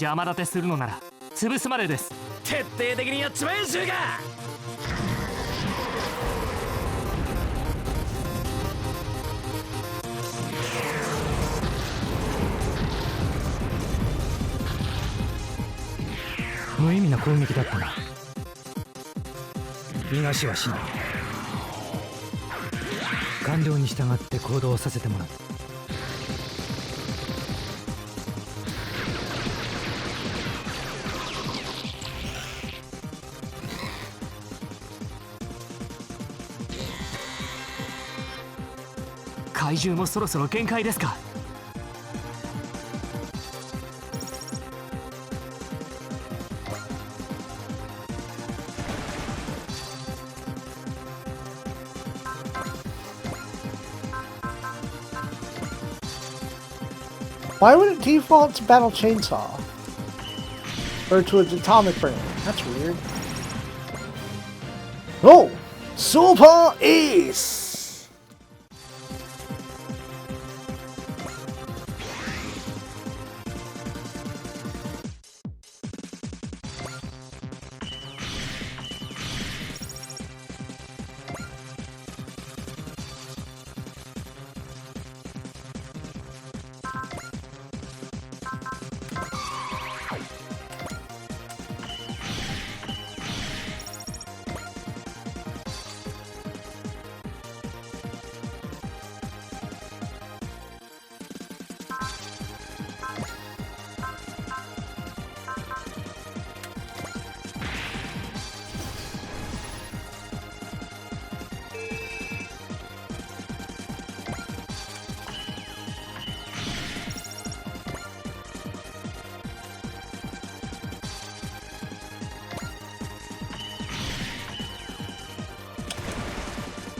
邪魔立てするのなら潰すまでです。徹底的にやっちまえシュガー。無意味な攻撃だったな。逃がしはしない。完了に従って行動させてもらう。怪獣もそろそろ限界ですか。Why would it default to Battle Chainsaw? Or to its Atomic Burn? That's weird. Oh! Super Ace!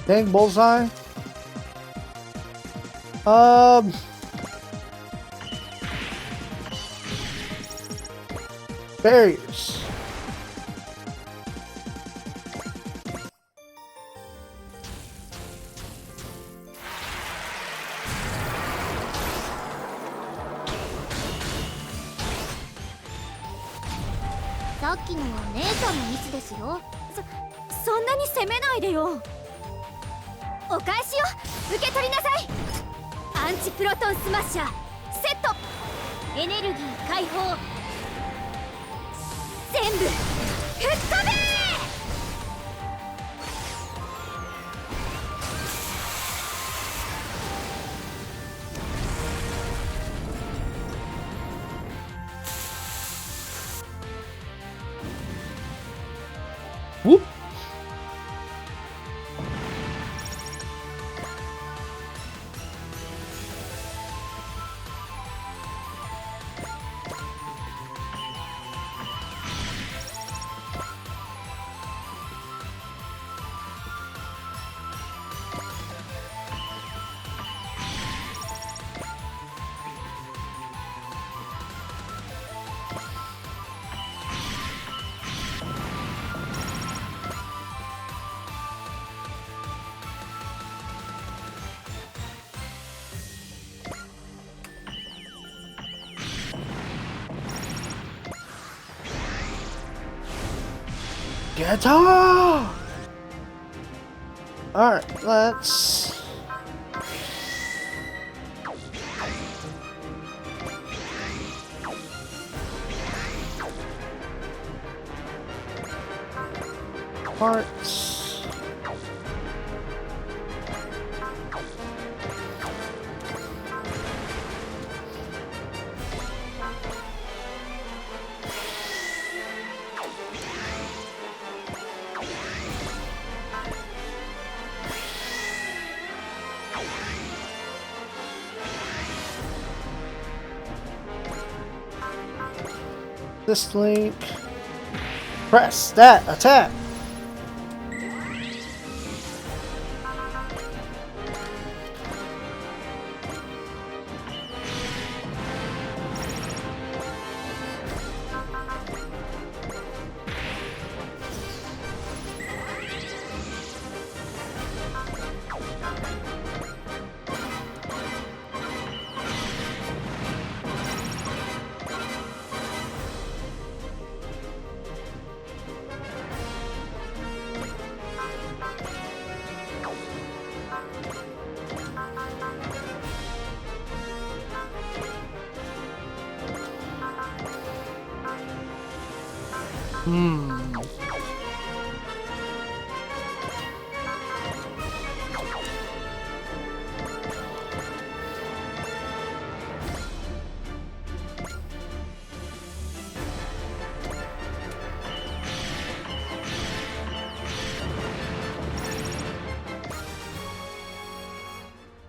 Dang, bullseye. Barriers.そんなに責めないでよ。お返しを受け取りなさい。アンチプロトンスマッシャーセット。エネルギー解放。全部吹っ飛べ。Whoop. Guitar! Alright, let's... Parts... This link. Press that attack.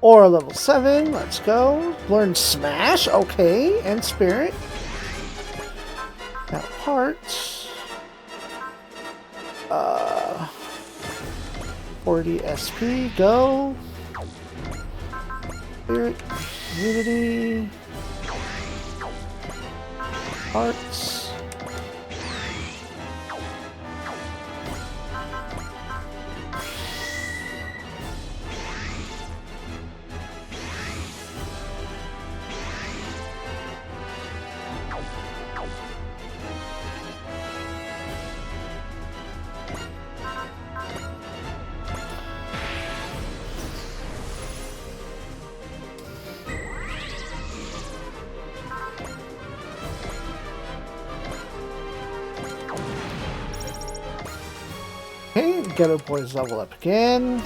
Aura level 7, let's go. Learn Smash, okay, and Spirit. Now parts. 40 SP, go. Spirit, Unity. Parts. Okay, Ghetto Boys level up again.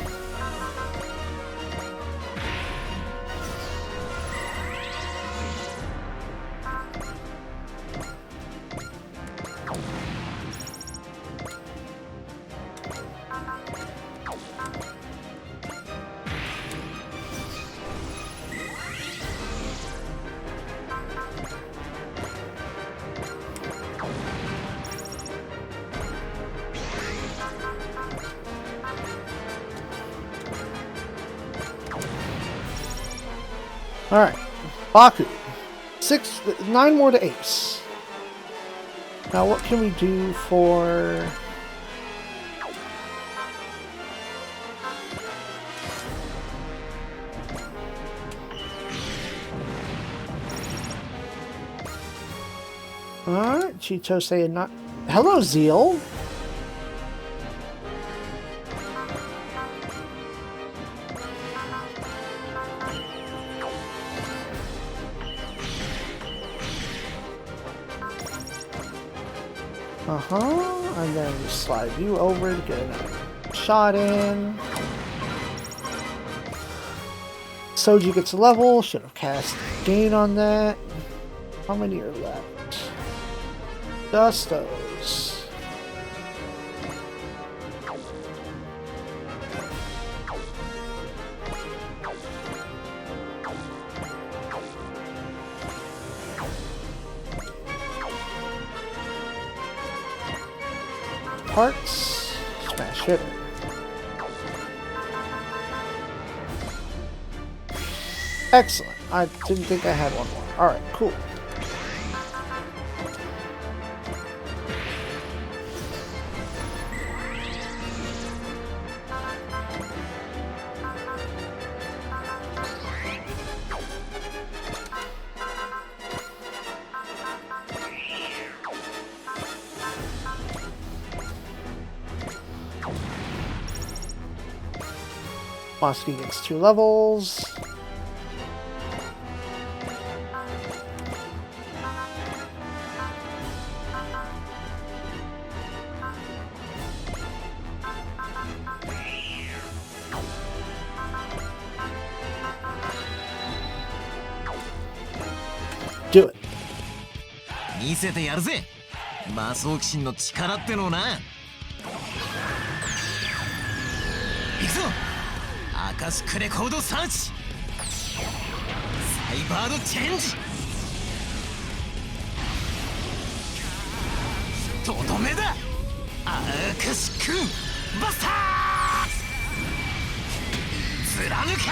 Alright, Baku. 9 more to Ace. Now what can we do for... Alright, Cheeto saying not... Hello, Zeal! And then we slide you over to get another shot in. Soji gets a level. Should have cast Gain on that. How many are left? Just those. Parts, smash hitter. Excellent. I didn't think I had one more. Alright, cool. Mosky gets 2 levels. Do it. 見せてやるぜ。魔装騎士の力ってのをな。行くぞ。アカシックレコードサーチ。サイバードチェンジ。とどめだ。アカシックバスター。貫か。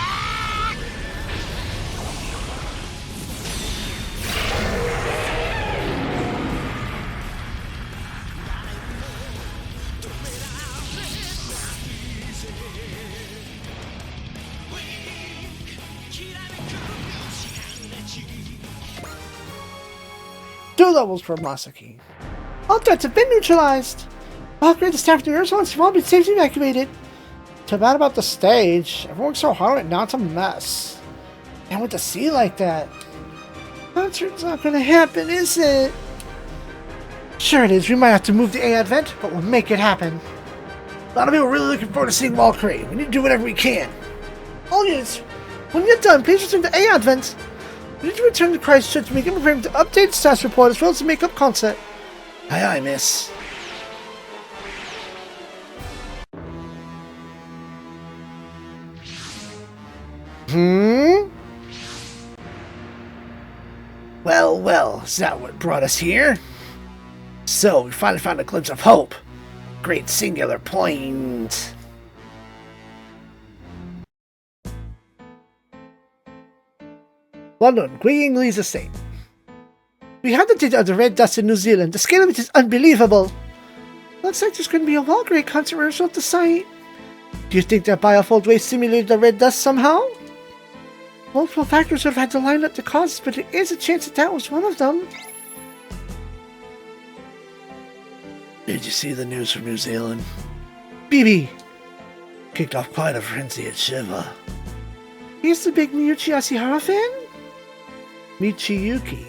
2 levels for Masaki. All threats have been neutralized. Upgrade the staff to your response. You've all been safely evacuated. Too bad about the stage. Everyone worked so hard on it, now it's a mess. And with the sea like that, concert's not gonna happen, is it? Sure it is. We might have to move the A advent, but we'll make it happen. A lot of people are really looking forward to seeing Valkyrie. We need to do whatever we can. All units, when you're done, please return to A advent. We need to return to Christchurch to make it preparing to update the status report as well as to make up concept. Aye, aye, miss. Well, well, is that what brought us here? So, we finally found a glimpse of hope. Great singular point. London, Queen Lee's estate. We have the data of the red dust in New Zealand. The scale of it is unbelievable. Looks like there's going to be a Valkyrie concert rehearsal at the site. Do you think that bifold waste simulated the red dust somehow? Multiple factors have had to line up the causes, but there is a chance that that was one of them. Did you see the news from New Zealand? BB. Kicked off quite a frenzy at Shiva. He's the big Miyuki Asihara fan? Michiyuki.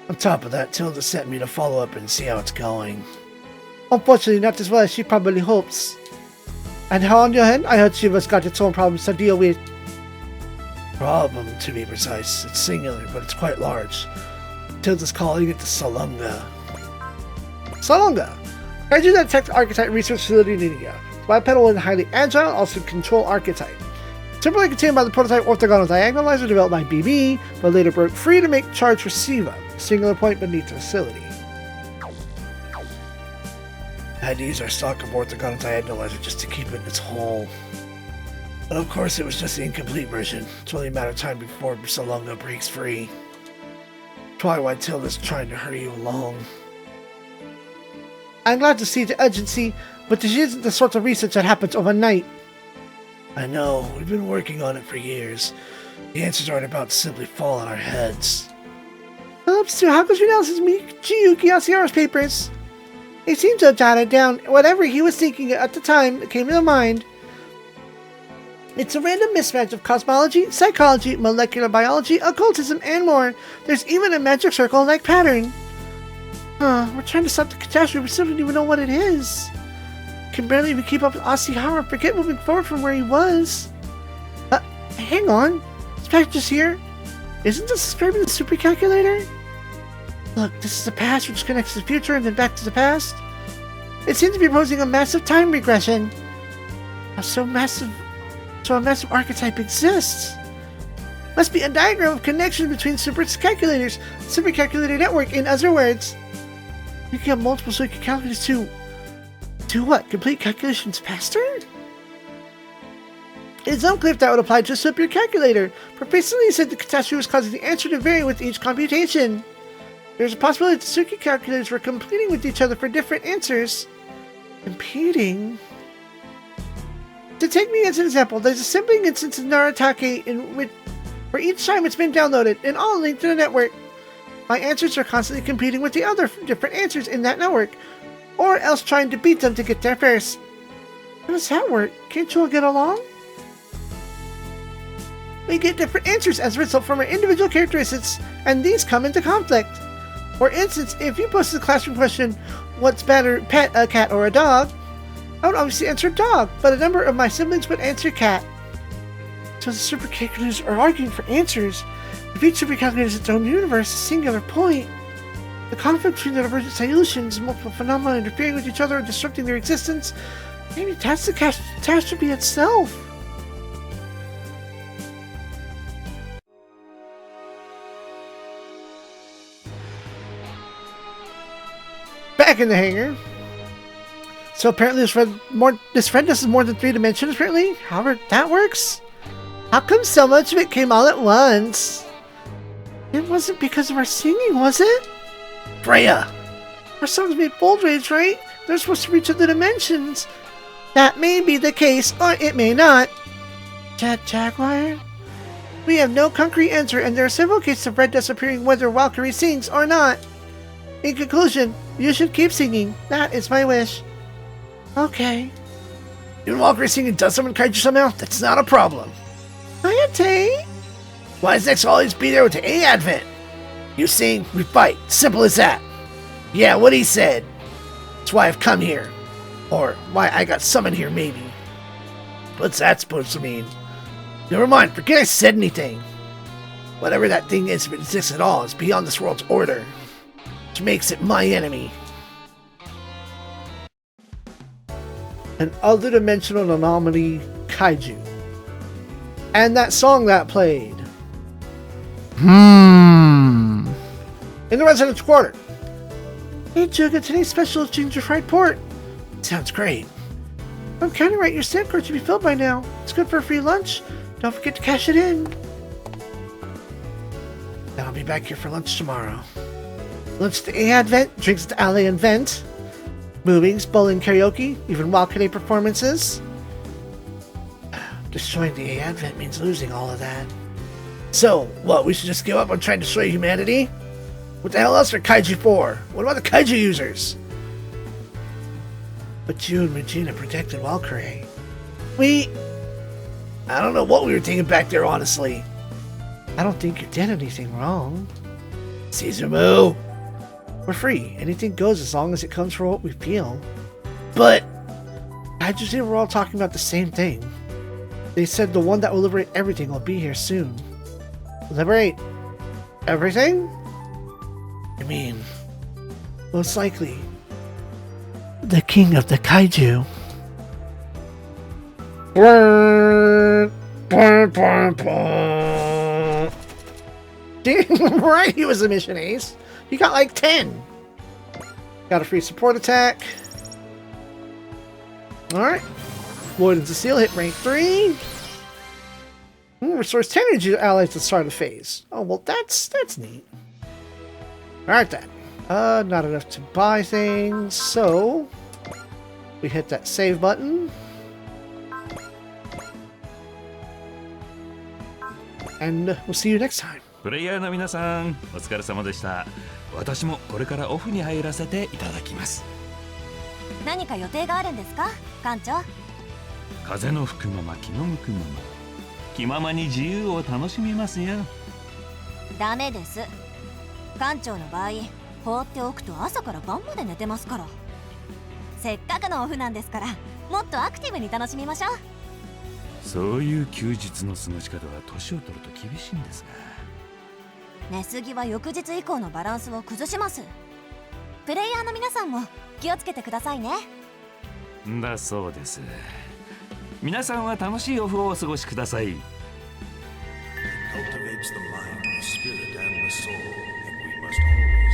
On top of that, Tilda sent me to follow up and see how it's going. Unfortunately, not as well as she probably hopes. And how on your end? I heard Shiva's got its own problems to deal with. Problem, to be precise. It's singular, but it's quite large. Tilda's calling it the Salunga. Salonga. Kaiju that detects archetype research facility in India. Bipedal and highly agile, also control archetype. Temporarily contained by the prototype orthogonal diagonalizer developed by BB, but later broke free to make charge for Siva, a singular point beneath the facility. I had to use our stock of orthogonal diagonalizer just to keep it in its hole. But of course, it was just the incomplete version. It's only a matter of time before Salunga breaks free. Probably why Tilda's trying to hurry you along. I'm glad to see the urgency, but this isn't the sort of research that happens overnight. I know, we've been working on it for years. The answers aren't about to simply fall on our heads. Phillips, too, how could you analysis Michiyuki Asihara's papers? He seems to have jotted down whatever he was thinking at the time that came to mind. It's a random mismatch of cosmology, psychology, molecular biology, occultism, and more. There's even a magic circle-like pattern. We're trying to stop the catastrophe, we still don't even know what it is. Can barely even keep up with Asihara, forget moving forward from where he was. Hang on. This package is here. Isn't this describing the supercalculator? Look, this is the past which connects to the future and then back to the past. It seems to be proposing a massive time regression. So a massive archetype exists. Must be a diagram of connection between supercalculators, supercalculator network, in other words. You can have multiple supercalculators to do what? Complete calculations faster? It's unclear if that would apply to a supercalculator, but recently said the catastrophe was causing the answer to vary with each computation. There's a possibility that the supercalculators were competing with each other for different answers. Competing? To take me as an example, there's a sampling instance of Naratake in which, for each time it's been downloaded, and all linked to the network. My answers are constantly competing with the other different answers in that network, or else trying to beat them to get there first. How does that work? Can't you all get along? We get different answers as a result from our individual characteristics, and these come into conflict. For instance, if you posted the classroom question, what's better, pet, a cat, or a dog? I would obviously answer dog, but a number of my siblings would answer cat. So the supercalculators are arguing for answers. If each supercalculator is its own universe, a singular point, the conflict between the divergent solutions, multiple phenomena interfering with each other and disrupting their existence, maybe that's the catastrophe itself. Back in the hangar. So apparently this friend does more than 3 dimensions, apparently. However that works. How come so much of it came all at once? It wasn't because of our singing, was it? Freya! Our songs made bold rage, right? They're supposed to reach other dimensions. That may be the case, or it may not. Jaguar? We have no concrete answer, and there are several cases of red dust appearing whether Valkyrie sings or not. In conclusion, you should keep singing. That is my wish. Okay. Even Valkyrie singing does summon kaiju somehow? That's not a problem. Ayate? Why does Nex always be there with the A Advent? You sing, we fight. Simple as that. Yeah, what he said. That's why I've come here. Or why I got summoned here, maybe. What's that supposed to mean? Never mind, forget I said anything. Whatever that thing is, if it exists at all, is beyond this world's order. Which makes it my enemy. An other dimensional anomaly kaiju. And that song that played. In the residence quarter. Hey, Juga, today's special is ginger fried pork. Sounds great. I'm counting right, your stamp card should be filled by now. It's good for a free lunch. Don't forget to cash it in. Then I'll be back here for lunch tomorrow. Lunch to A Advent, drinks to Alley and Vent. Movies, bowling, karaoke, even wild day performances. Destroying the A Advent means losing all of that. So, what, we should just give up on trying to destroy humanity? What the hell else are kaiju for? What about the kaiju users? But you and Regina protected Walkyrie. I don't know what we were thinking back there, honestly. I don't think you did anything wrong. Suzumu! We're free. Anything goes as long as it comes from what we feel. But I just think we're all talking about the same thing. They said the one that will liberate everything will be here soon. Liberate everything? I mean, most likely, the king of the kaiju. Right, he was a mission ace. He got like 10. Got a free support attack. Alright. Avoidance of Seal, hit rank 3. Restores 10 energy to allies at the start of the phase. Oh, well, that's neat. Alright then. Not enough to buy things, so we hit that save button. And we'll see you next time. プレイヤーの皆さん、お疲れ様でした。私もこれからオフに入らせていただきます。何か予定があるんですか、館長？風の吹くまま気の向くまま、気ままに自由を楽しみますよ。ダメです。館長の場合、放っておくと朝から晩まで寝てますから。せっかくのオフなんですから、もっとアクティブに楽しみましょう。そういう休日の過ごし方は年を取ると厳しいんですが。寝すぎは翌日以降のバランスを崩します。プレイヤーの皆さんも気をつけてくださいね。だそうです。皆さんは楽しいオフをお過ごしください。Cultivates the mind, the spirit, and the soul, and we must always